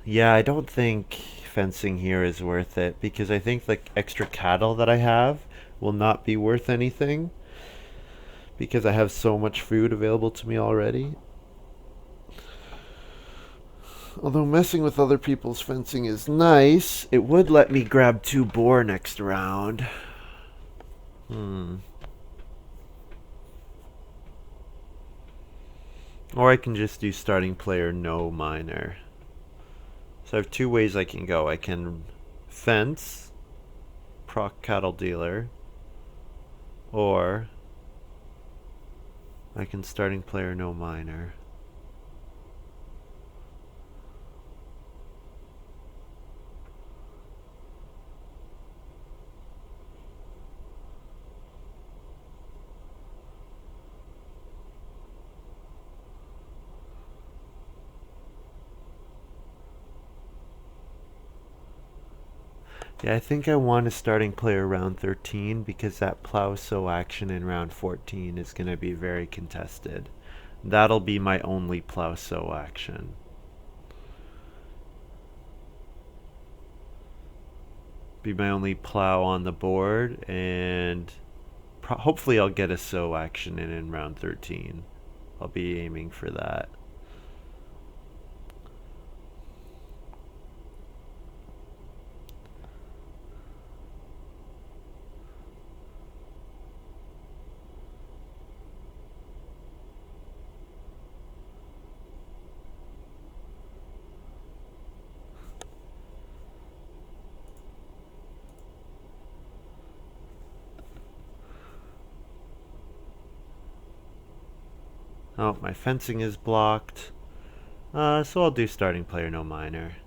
Speaker 1: Yeah, I don't think fencing here is worth it because I think the extra cattle that I have will not be worth anything because I have so much food available to me already. Although messing with other people's fencing is nice, it would let me grab 2 boar next round. Or I can just do starting player, no miner. So I have 2 ways I can go. I can fence, proc cattle dealer, or I can starting player, no miner. Yeah, I think I want a starting player round 13 because that plow sow action in round 14 is going to be very contested. That'll be my only plow sow action. Be my only plow on the board, and hopefully I'll get a sow action in round 13. I'll be aiming for that. Oh, my fencing is blocked. So I'll do starting player, no miner.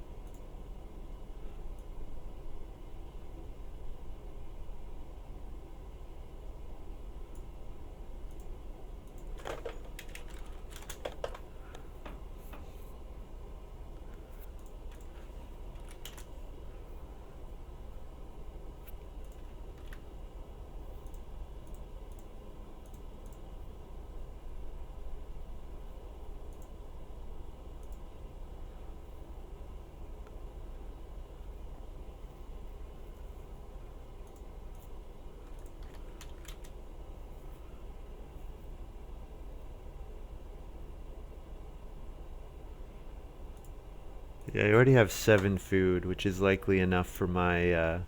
Speaker 1: Yeah, I already have 7 food, which is likely enough for my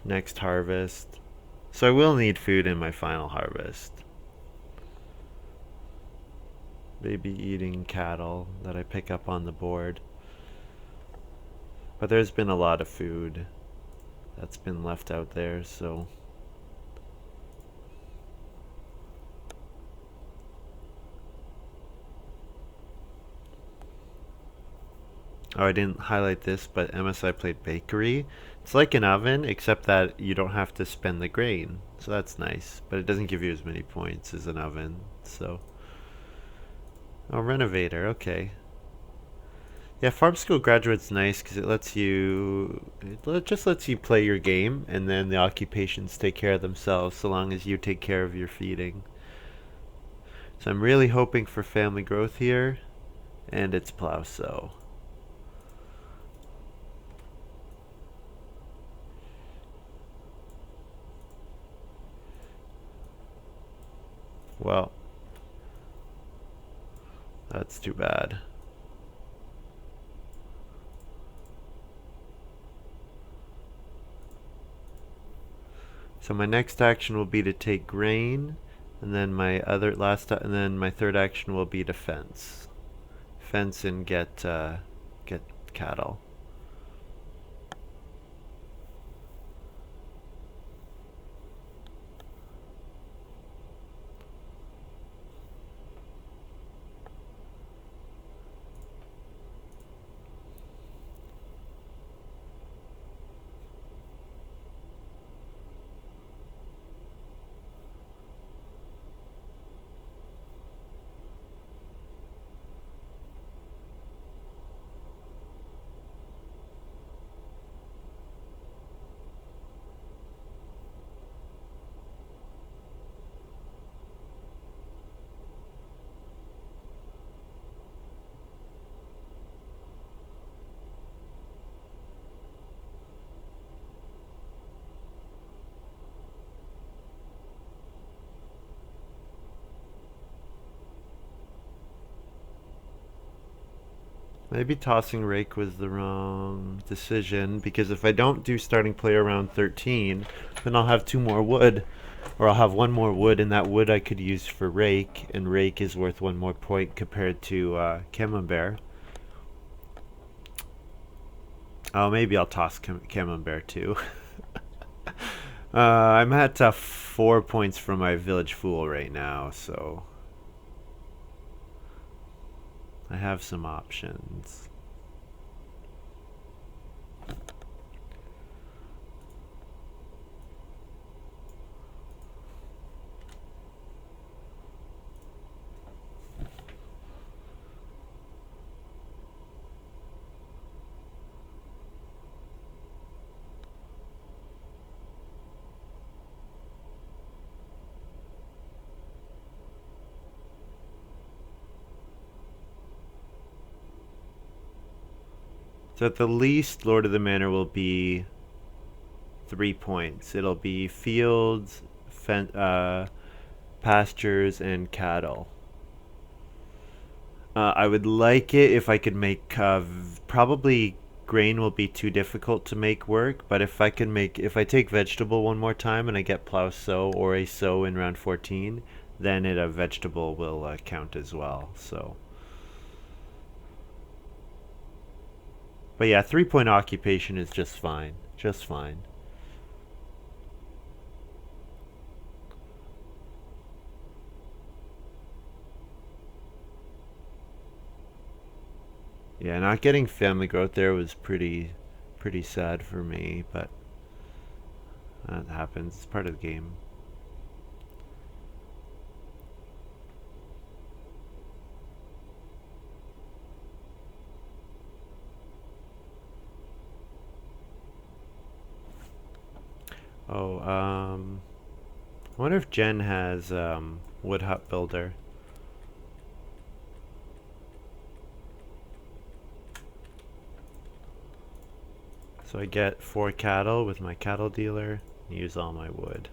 Speaker 1: next harvest. So I will need food in my final harvest. Maybe eating cattle that I pick up on the board. But there's been a lot of food that's been left out there, so... Oh, I didn't highlight this, but MSI played bakery. It's like an oven, except that you don't have to spend the grain. So that's nice, but it doesn't give you as many points as an oven, so... Oh, renovator, okay. Yeah, Farm School Graduate's nice because it lets you... just lets you play your game, and then the occupations take care of themselves so long as you take care of your feeding. So I'm really hoping for family growth here, and it's plow sow. Well, that's too bad. So my next action will be to take grain, and then my third action will be to fence. fence and get cattle. Maybe tossing rake was the wrong decision, because if I don't do starting player around 13, then I'll have 2 more wood, or I'll have 1 more wood, and that wood I could use for rake, and rake is worth 1 more point compared to camembert. Oh, maybe I'll toss camembert too. I'm at 4 points from my village fool right now, so I have some options. So at the least, Lord of the Manor will be 3 points. It'll be fields, pastures, and cattle. I would like it if I could make probably grain will be too difficult to make work, but if I take vegetable 1 more time and I get plow sow or a sow in round 14, then a vegetable will count as well. So, but yeah, 3 point occupation is just fine, just fine. Yeah, not getting family growth there was pretty sad for me, but that happens. It's part of the game. Oh, I wonder if Jen has wood hut builder. So I get 4 cattle with my cattle dealer, and use all my wood.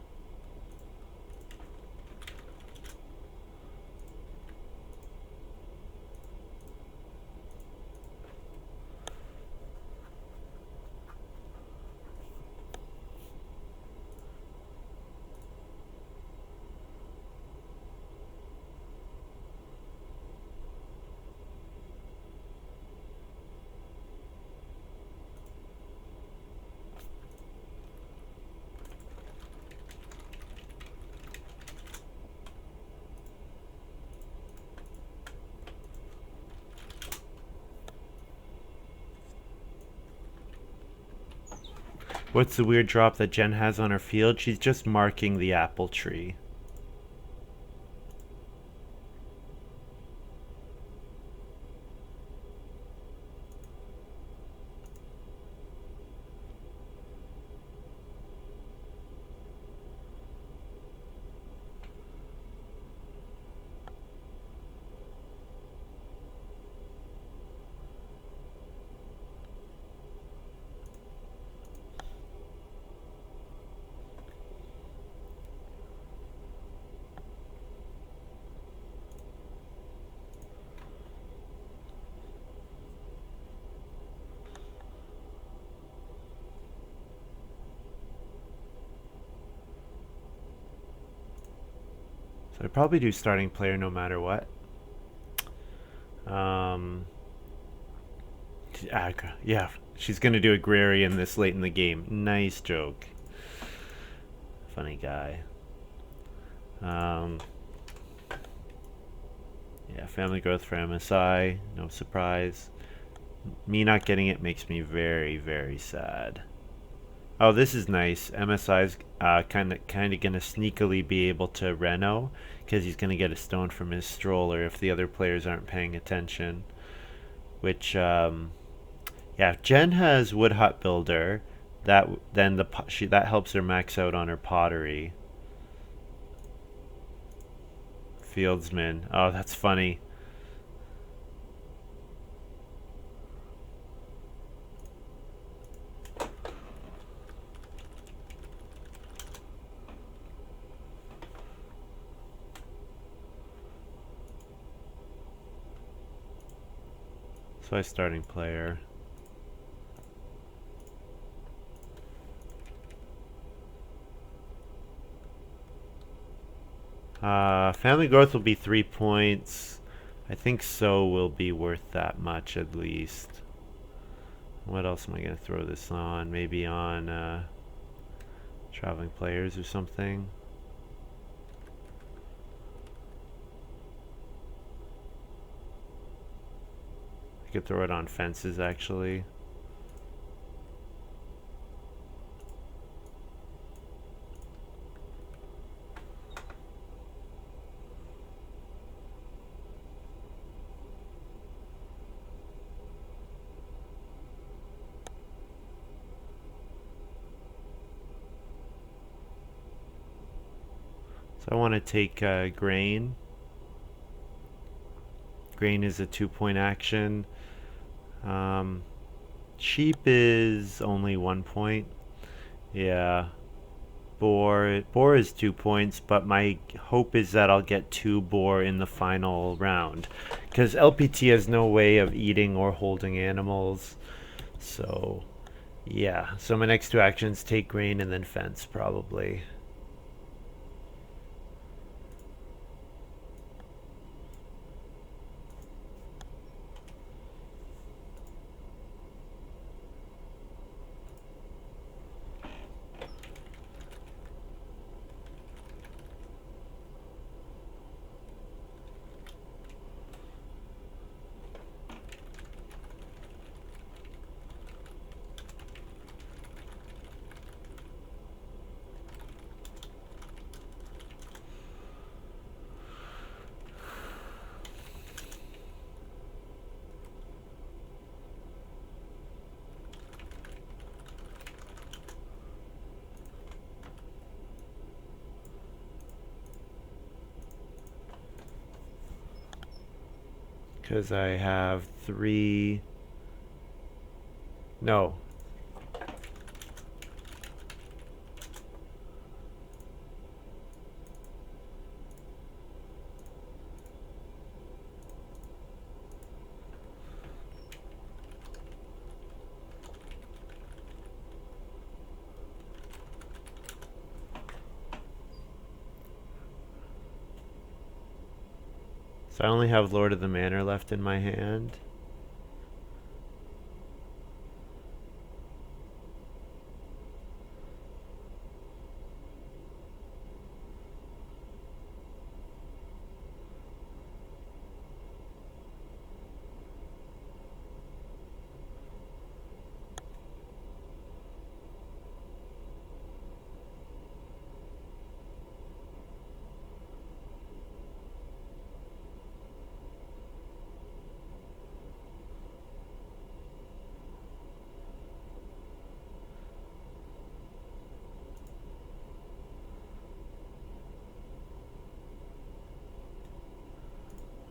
Speaker 1: What's the weird drop that Jen has on her field? She's just marking the apple tree. So I'd probably do starting player no matter what. Um, yeah, she's gonna do agrarian this late in the game. Nice joke. Funny guy. Um, yeah, family growth for MSI. No surprise. Me not getting it makes me very, very sad. Oh, this is nice. MSI's kind of gonna sneakily be able to Reno because he's gonna get a stone from his stroller if the other players aren't paying attention. Which yeah, if Jen has Wood Hut Builder, that helps her max out on her pottery. Fieldsman. Oh, that's funny. So I starting player. Family growth will be 3 points. I think so will be worth that much at least. What else am I gonna throw this on? Maybe on traveling players or something. I could throw it on fences actually. So I want to take grain. Grain is a 2 point action. Um, sheep is only 1 point. Yeah. Boar is 2 points, but my hope is that I'll get 2 boar in the final round. Because LPT has no way of eating or holding animals. So, yeah. So my next two actions, take grain and then fence, probably. Because I have 3... No. So I only have Lord of the Manor left in my hand.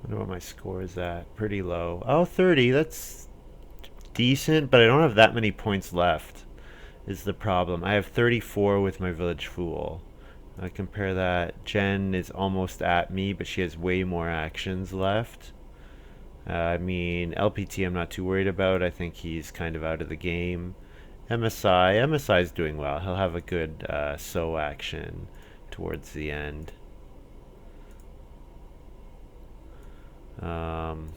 Speaker 1: I wonder what my score is at. Pretty low. Oh, 30. That's decent, but I don't have that many points left, is the problem. I have 34 with my Village Fool. I compare that. Jen is almost at me, but she has way more actions left. I mean, LPT I'm not too worried about. I think he's kind of out of the game. MSI is doing well. He'll have a good sow action towards the end. Um,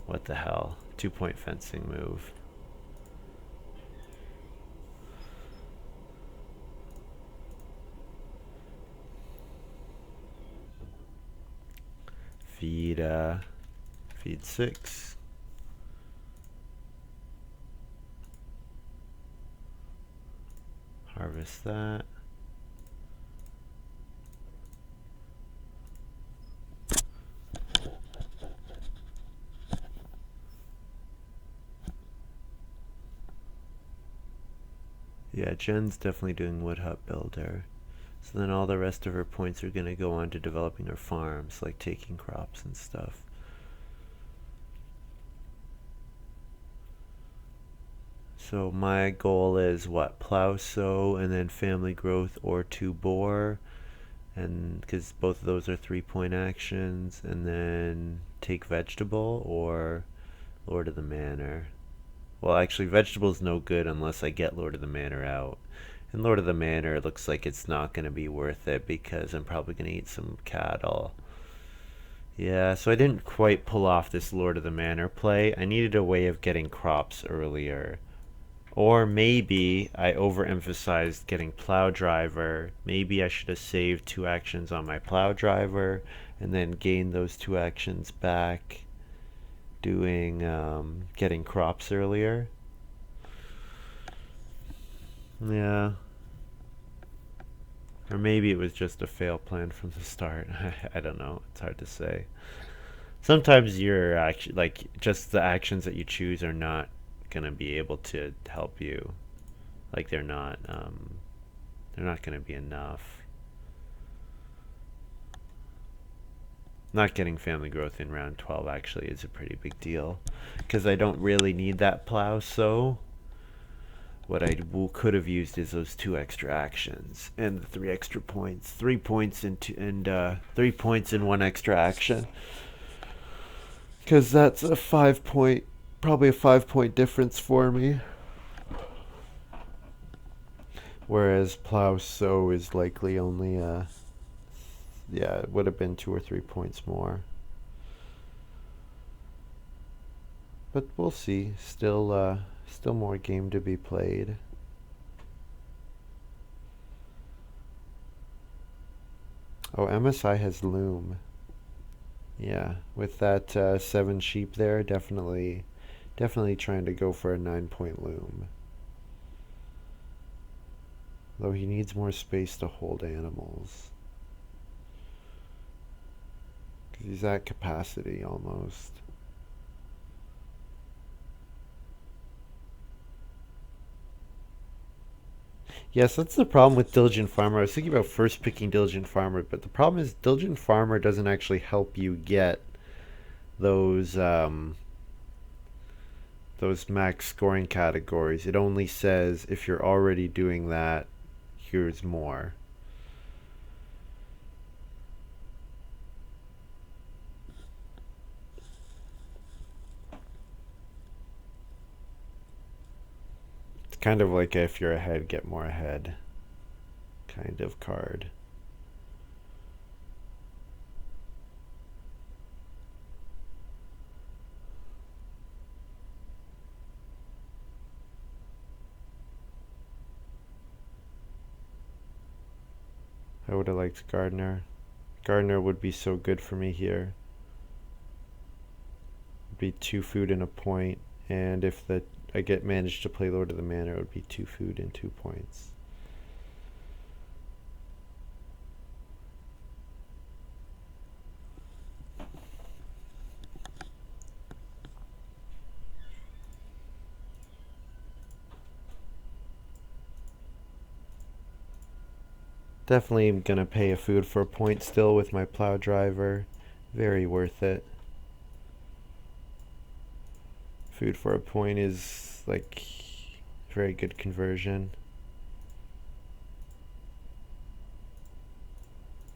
Speaker 1: What the hell? 2-point fencing move. Feed 6. Harvest that. Yeah, Jen's definitely doing wood hut builder. So then all the rest of her points are going to go on to developing her farms, like taking crops and stuff. So my goal is what? Plow, sow, and then family growth or 2 bore. And because both of those are 3-point actions. And then take vegetable or Lord of the Manor. Well, actually, vegetable's no good unless I get Lord of the Manor out. And Lord of the Manor looks like it's not going to be worth it because I'm probably going to eat some cattle. Yeah, so I didn't quite pull off this Lord of the Manor play. I needed a way of getting crops earlier. Or maybe I overemphasized getting plow driver. Maybe I should have saved 2 actions on my plow driver and then gained those 2 actions back doing getting crops earlier. Yeah. Or maybe it was just a fail plan from the start. I don't know. It's hard to say. Sometimes your action, like just the actions that you choose, are not gonna be able to help you. Like they're not gonna be enough. Not getting family growth in round 12 actually is a pretty big deal because I don't really need that plow. So what I could have used is those 2 extra actions and the 3 extra points. 3 points and 3 points in 1 extra action. Because that's a 5-point, probably a 5-point difference for me. Whereas plow sow is likely only yeah, it would have been 2 or 3 points more. But we'll see. Still more game to be played. Oh, MSI has loom. Yeah, with that 7 sheep there, definitely trying to go for a 9-point loom. Though he needs more space to hold animals. Because he's at capacity almost. Yes, that's the problem with Diligent Farmer. I was thinking about first picking Diligent Farmer, but the problem is Diligent Farmer doesn't actually help you get those max scoring categories. It only says if you're already doing that, here's more. It's kind of like if you're ahead, get more ahead kind of card. I would have liked Gardener. Gardener would be so good for me here. It'd be 2 food and a point, and if I get managed to play Lord of the Manor, it would be 2 food and 2 points. Definitely gonna pay a food for a point still with my plow driver. Very worth it. Food for a point is like very good conversion.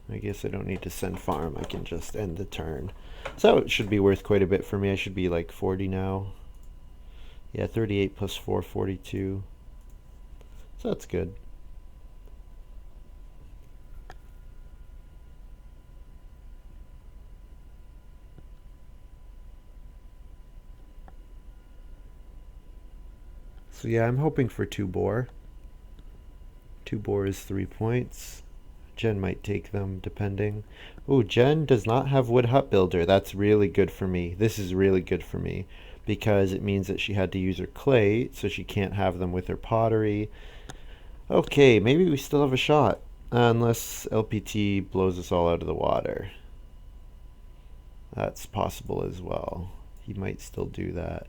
Speaker 1: I guess I don't need to send farm. I can just end the turn. So it should be worth quite a bit for me. I should be like 40 now. Yeah, 38 plus 4, 42. So that's good. So yeah, I'm hoping for 2 boar. 2 boar is 3 points. Jen might take them depending. Oh, Jen does not have wood hut builder. That's really good for me. This is really good for me because it means that she had to use her clay, so she can't have them with her pottery. Okay, maybe we still have a shot. Unless LPT blows us all out of the water. That's possible as well. He might still do that.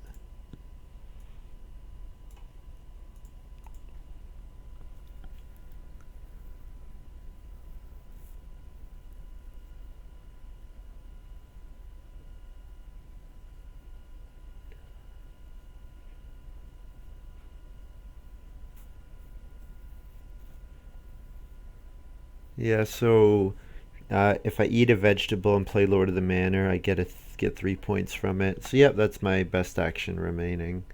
Speaker 1: Yeah, so if I eat a vegetable and play Lord of the Manor, I get 3 points from it. So yep, that's my best action remaining.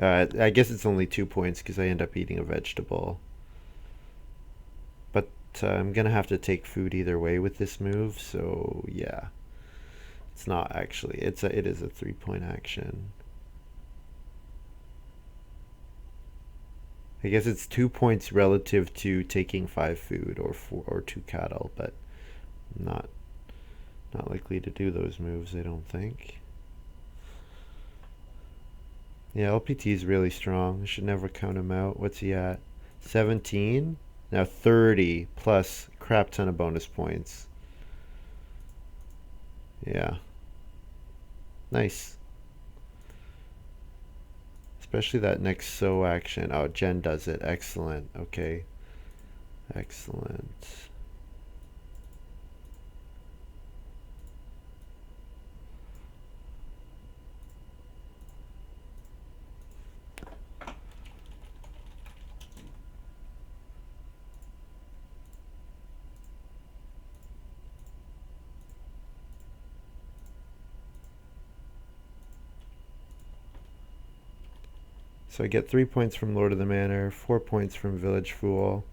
Speaker 1: I guess it's only 2 points because I end up eating a vegetable. But I'm gonna have to take food either way with this move. So yeah, it's not actually. It is a 3 point action. I guess it's 2 points relative to taking 5 food or 2 cattle, but not not likely to do those moves. I don't think. Yeah, LPT is really strong. I should never count him out. What's he at? 17? Now 30 plus crap ton of bonus points. Yeah. Nice. Especially that next sow action. Oh, Jen does it. Excellent. Okay. Excellent. So I get 3 points from Lord of the Manor, 4 points from Village Fool.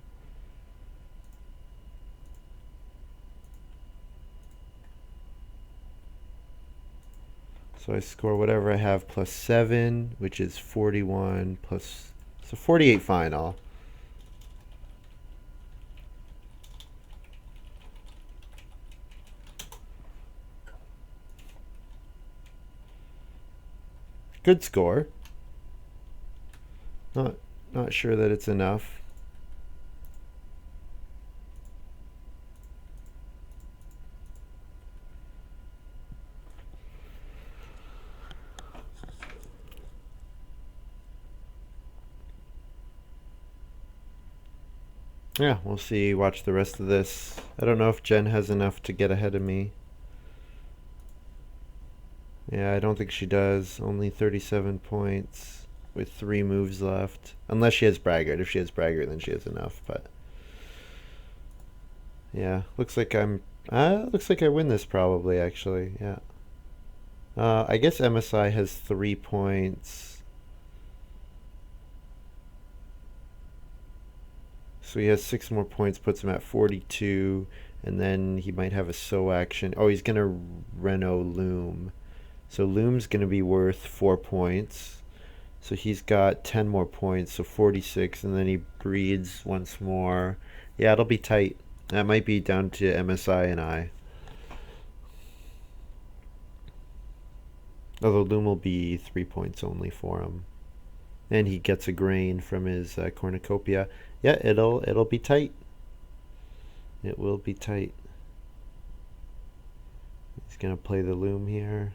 Speaker 1: So I score whatever I have plus 7, which is 41 plus. So 48 final. Good score. Not not sure that it's enough. Yeah, we'll see. Watch the rest of this. I don't know if Jen has enough to get ahead of me. Yeah, I don't think she does. Only 37 points with 3 moves left. Unless she has Braggart. If she has Braggart, then she has enough. But yeah, looks like looks like I win this probably. Actually, yeah. I guess MSI has 3 points. So he has 6 more points, puts him at 42, and then he might have a sow action. Oh, he's gonna Reno Loom. So Loom's gonna be worth 4 points. So he's got 10 more points, so 46, and then he breeds once more. Yeah, it'll be tight. That might be down to MSI and I. Although Loom will be 3 points only for him. And he gets a grain from his cornucopia. Yeah, it'll be tight. It will be tight. He's gonna play the Loom here.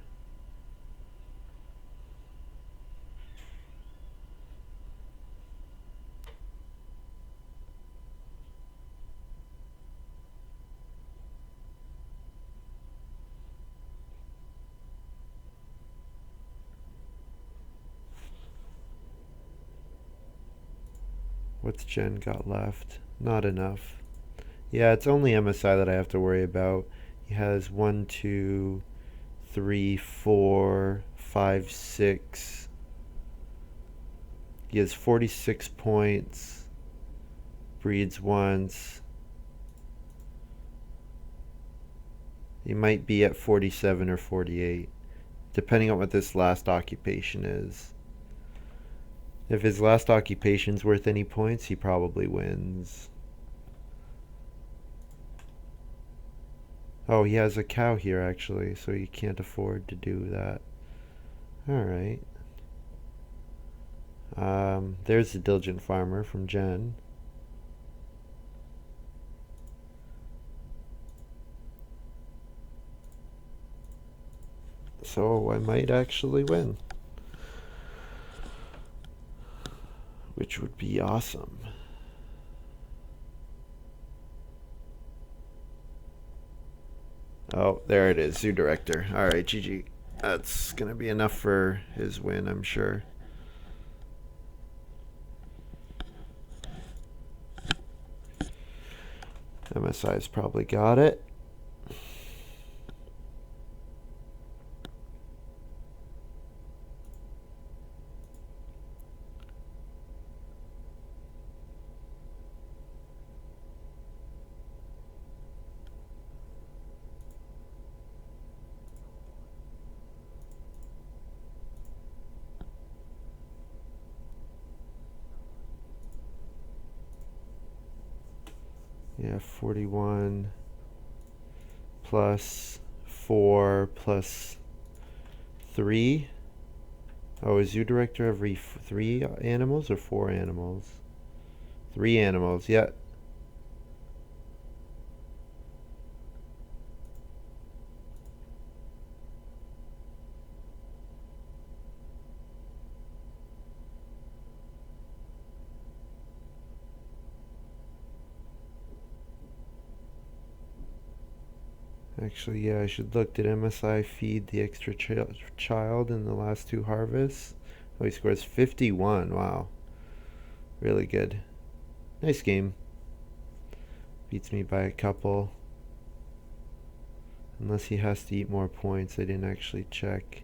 Speaker 1: What's Jen got left? Not enough. Yeah, it's only MSI that I have to worry about. He has 1, 2, 3, 4, 5, 6. He has 46 points. Breeds once. He might be at 47 or 48, depending on what this last occupation is. If his last occupation's worth any points, he probably wins. Oh, he has a cow here actually, so he can't afford to do that. Alright. There's the diligent farmer from Jen. So I might actually win, which would be awesome. Oh, there it is, Zoo Director. Alright, GG. That's gonna be enough for his win, I'm sure. MSI's probably got it. Yeah, 41 plus 4 plus 3. Oh, is Zoo Director every 3 animals or 4 animals? 3 animals, yeah. Actually, yeah, I should look. Did MSI feed the extra child in the last 2 harvests? Oh, he scores 51. Wow. Really good. Nice game. Beats me by a couple. Unless he has to eat more points. I didn't actually check.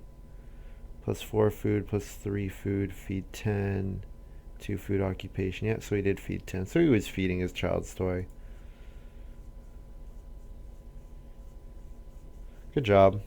Speaker 1: Plus 4 food, plus 3 food, feed 10. 2 food occupation. Yeah, so he did feed 10. So he was feeding his child's toy. Good job.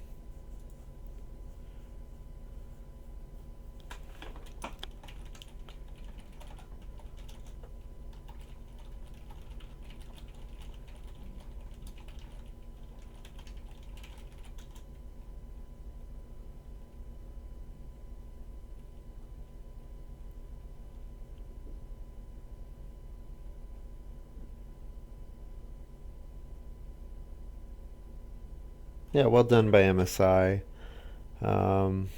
Speaker 1: Yeah, well done by MSI. Um,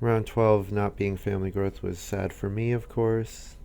Speaker 1: Round 12 not being family growth was sad for me, of course.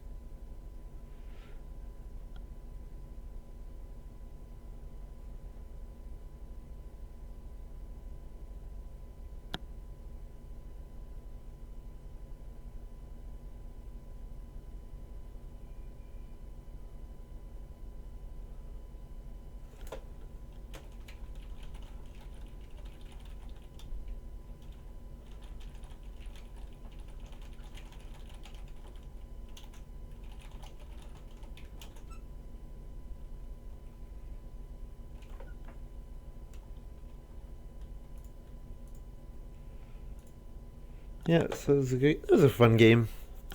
Speaker 1: Yeah, so it was a fun game.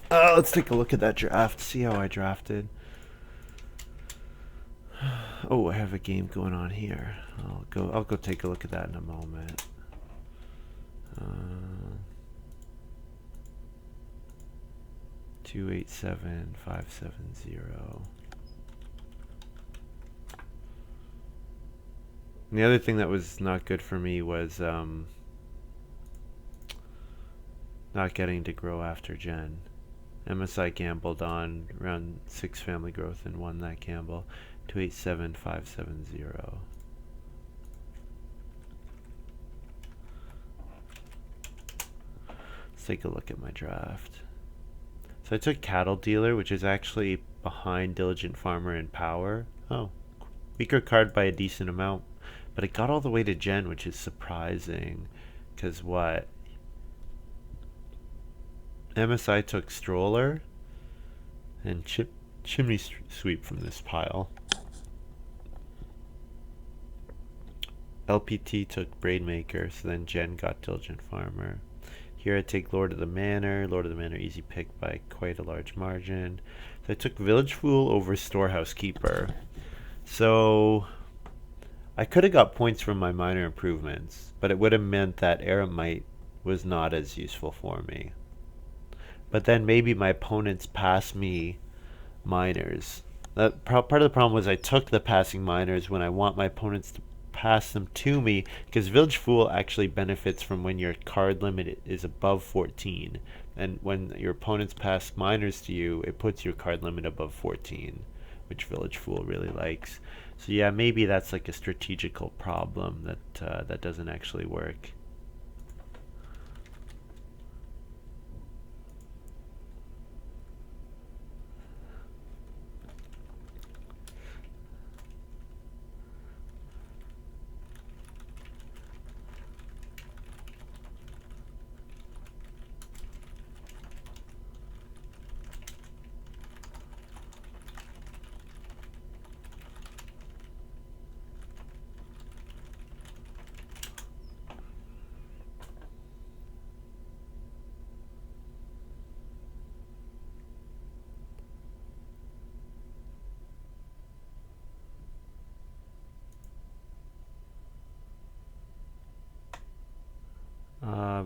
Speaker 1: Let's take a look at that draft. See how I drafted. Oh, I have a game going on here. I'll go take a look at that in a moment. 287570. And the other thing that was not good for me was not getting to grow after Jen. MSI gambled on round 6 family growth and won that gamble. 287570. Let's take a look at my draft. So I took Cattle Dealer, which is actually behind Diligent Farmer in power. Oh, weaker card by a decent amount. But it got all the way to Jen, which is surprising. Because what? MSI took Stroller and chimney sweep from this pile. LPT took Braidmaker, so then Jen got Diligent Farmer. Here I take Lord of the Manor. Lord of the Manor easy pick by quite a large margin. So I took Village Fool over Storehouse Keeper. So I could have got points from my minor improvements, but it would have meant that Eremite was not as useful for me. But then maybe my opponents pass me minors. Part of the problem was I took the passing minors when I want my opponents to pass them to me, because Village Fool actually benefits from when your card limit is above 14. And when your opponents pass minors to you, it puts your card limit above 14, which Village Fool really likes. So yeah, maybe that's like a strategical problem that doesn't actually work.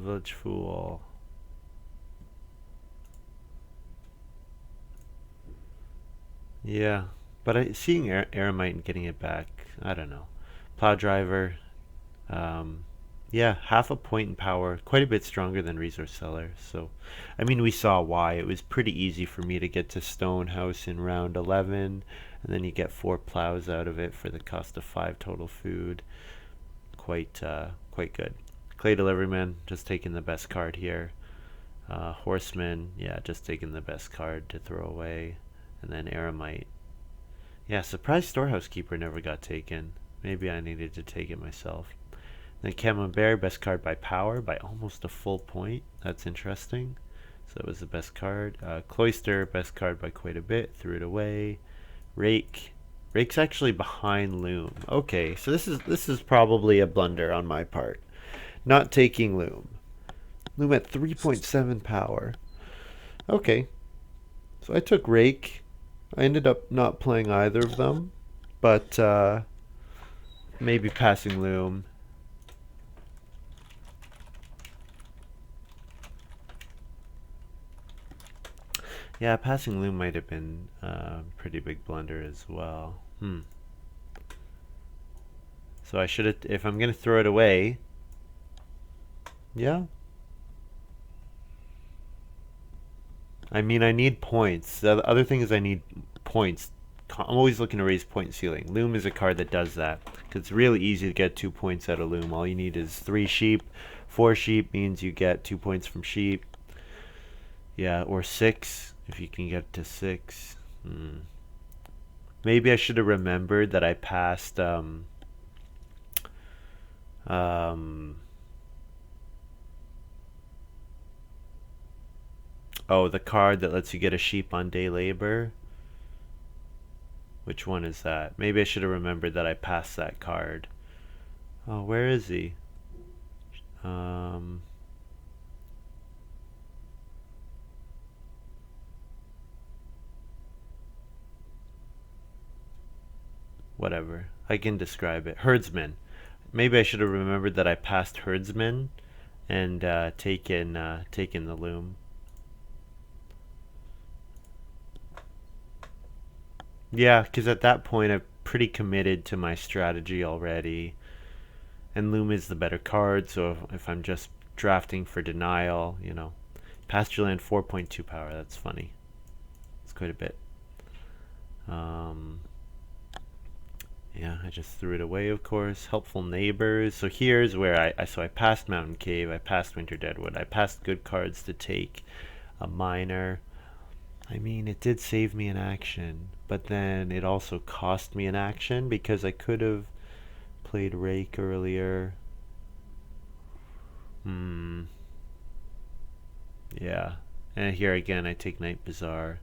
Speaker 1: Village Fool. Yeah, but seeing Eremite and getting it back, I don't know. Plow Driver, um, yeah, half a point in power, quite a bit stronger than Resource Seller. So, I mean, we saw why. It was pretty easy for me to get to Stonehouse in round 11, and then you get 4 plows out of it for the cost of 5 total food. Quite good. Clay Deliveryman, just taking the best card here. Horseman, yeah, just taking the best card to throw away. And then Eremite. Yeah, surprised Storehouse Keeper never got taken. Maybe I needed to take it myself. Then Camembert, best card by power, by almost a full point. That's interesting. So that was the best card. Cloister, best card by quite a bit. Threw it away. Rake. Rake's actually behind Loom. Okay, so this is probably a blunder on my part. Not taking Loom. Loom at 3.7 power. Okay. So I took Rake. I ended up not playing either of them, but maybe passing Loom. Yeah, passing Loom might have been a pretty big blunder as well. So I should have, if I'm going to throw it away, yeah. I mean, I need points. The other thing is I need points. I'm always looking to raise point ceiling. Loom is a card that does that. Because it's really easy to get 2 points out of Loom. All you need is 3 sheep. 4 sheep means you get 2 points from sheep. Yeah, or 6 if you can get to 6. Maybe I should have remembered that I passed oh, the card that lets you get a sheep on day labor. Which one is that? Maybe I should have remembered that I passed that card. Oh, where is he? Whatever. I can describe it. Herdsman. Maybe I should have remembered that I passed Herdsman and taken the Loom. Yeah, because at that point I'm pretty committed to my strategy already. And Loom is the better card, so if I'm just drafting for denial, Pasture Land 4.2 power, that's funny. It's quite a bit. Yeah, I just threw it away, of course. Helpful Neighbors. So here's where I passed Mountain Cave, I passed Winter Deadwood, I passed good cards to take a minor. I mean, it did save me an action, but then it also cost me an action because I could have played Rake earlier. Yeah. And here again, I take Night Bazaar.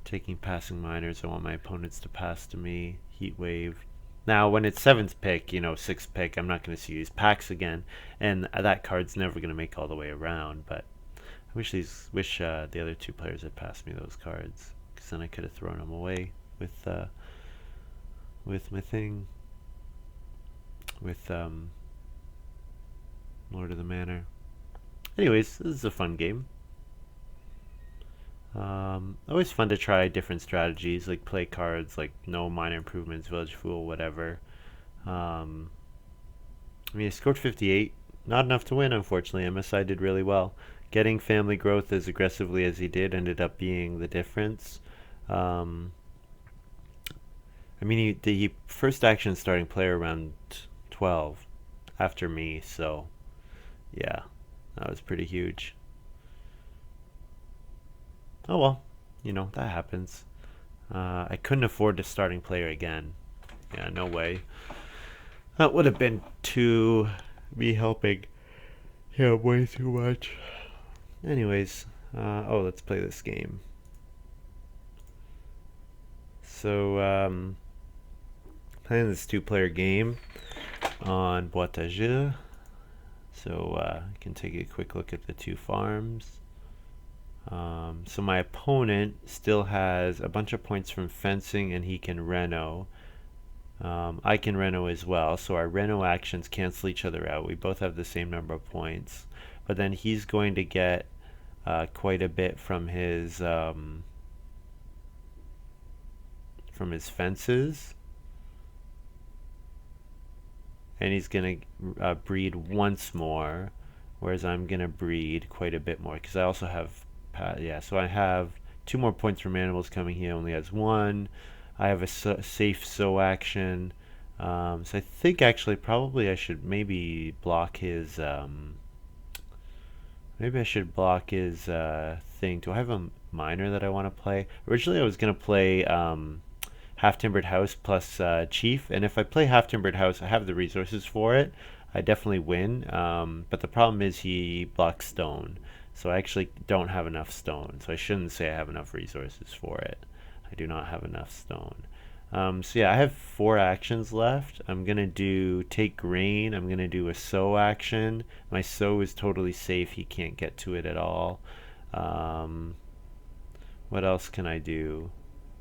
Speaker 1: Taking passing minors. I want my opponents to pass to me. Heat wave. Now, when it's 7th pick, 6th pick, I'm not going to see these packs again, and that card's never going to make all the way around. But I wish the other two players had passed me those cards, because then I could have thrown them away with my thing, with Lord of the Manor. Anyways, this is a fun game. Always fun to try different strategies, like play cards like no minor improvements, village fool, whatever. I mean, I scored 58. Not enough to win, unfortunately. MSI did really well. Getting family growth as aggressively as he did ended up being the difference. I mean, he first action starting player around 12 after me, so yeah, that was pretty huge. Oh well, that happens. I couldn't afford the starting player again. Yeah, no way. That would have been me helping him way too much. Anyways, let's play this game. So, playing this 2-player game on boîte à jeu. So, you can take a quick look at the 2 farms. So my opponent still has a bunch of points from fencing, and he can reno. I can reno as well, so our reno actions cancel each other out. We both have the same number of points, but then he's going to get quite a bit from his fences, and he's gonna breed once more, whereas I'm gonna breed quite a bit more because I also have so I have 2 more points from animals coming. He only has 1. I have a safe sow action, so I think actually probably I should maybe block his thing. Do I have a minor that I want to play? Originally I was gonna play Half Timbered House plus Chief, and if I play Half Timbered House, I have the resources for it. I definitely win, but the problem is he blocks stone, so I actually don't have enough stone, so I shouldn't say I have enough resources for it. I do not have enough stone. So yeah, I have 4 actions left. I'm gonna do take grain. I'm gonna do a sow action. My sow is totally safe. He can't get to it at all. What else can I do?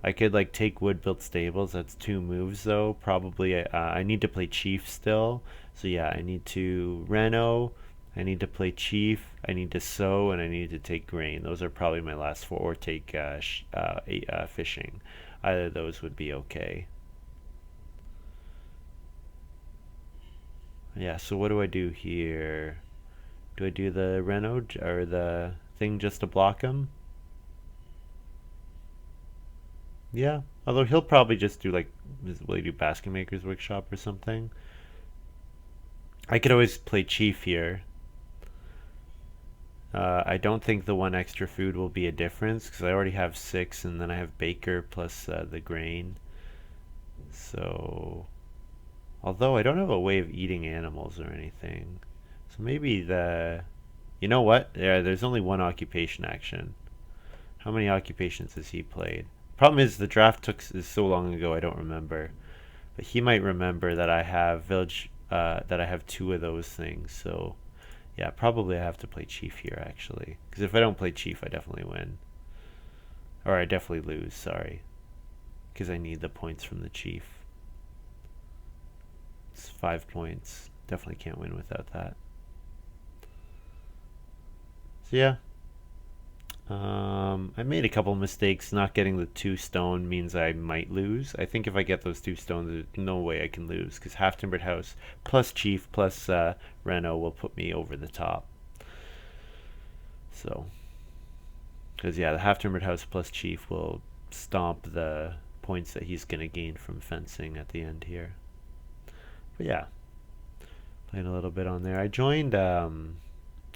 Speaker 1: I could like take wood built stables. That's 2 moves though. Probably I need to play chief still. So yeah, I need to reno. I need to play chief. I need to sow, and I need to take grain. Those are probably my last 4. Or take fishing. Either of those would be okay. Yeah. So what do I do here? Do I do the reno or the thing just to block him? Yeah. Although he'll probably just do like, will he do Basket Maker's Workshop or something? I could always play Chief here. I don't think the 1 extra food will be a difference because I already have 6, and then I have Baker plus the grain. So, although I don't have a way of eating animals or anything, so maybe you know what? Yeah, there's only 1 occupation action. How many occupations has he played? Problem is the draft is so long ago I don't remember, but he might remember that I have that I have 2 of those things. So yeah, probably I have to play chief here actually, because if I don't play chief I definitely win, or I definitely lose, sorry, because I need the points from the chief. It's 5 points. Definitely can't win without that. So yeah, I made a couple mistakes. Not getting the 2 stone means I might lose. I think if I get those 2 stones, there's no way I can lose, because Half Timbered House plus Chief plus Reno will put me over the top. So, because yeah, the Half Timbered House plus Chief will stomp the points that he's going to gain from fencing at the end here. But yeah, playing a little bit on there. I joined,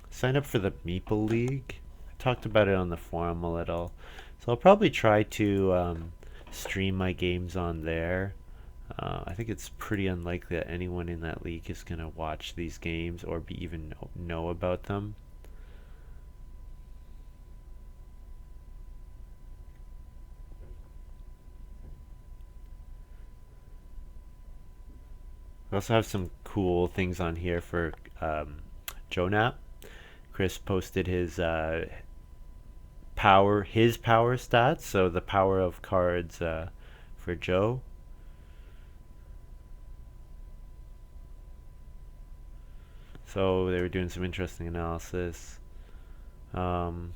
Speaker 1: signed up for the Meeple League. Talked about it on the forum a little, so I'll probably try to stream my games on there. I think it's pretty unlikely that anyone in that league is going to watch these games or even know about them. I also have some cool things on here for Jonap. Chris posted his power stats, so the power of cards for Joe. So they were doing some interesting analysis. Um,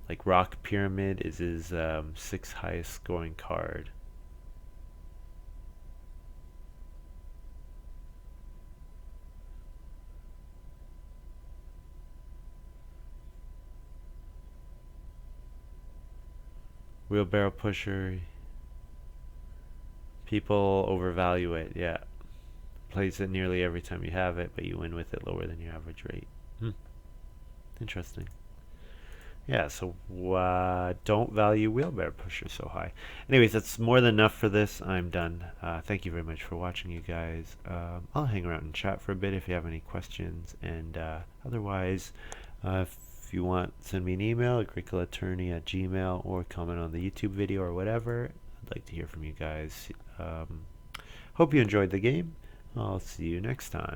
Speaker 1: like Rock Pyramid is his sixth highest scoring card. Wheelbarrow Pusher, people overvalue it. Yeah, plays it nearly every time you have it, but you win with it lower than your average rate. Interesting. Yeah, so don't value Wheelbarrow Pusher so high. Anyways, that's more than enough for this. I'm done. Thank you very much for watching, you guys. I'll hang around and chat for a bit if you have any questions. And otherwise, if you want, send me an email, agricolattorney@gmail, or comment on the YouTube video or whatever. I'd like to hear from you guys. Hope you enjoyed the game. I'll see you next time.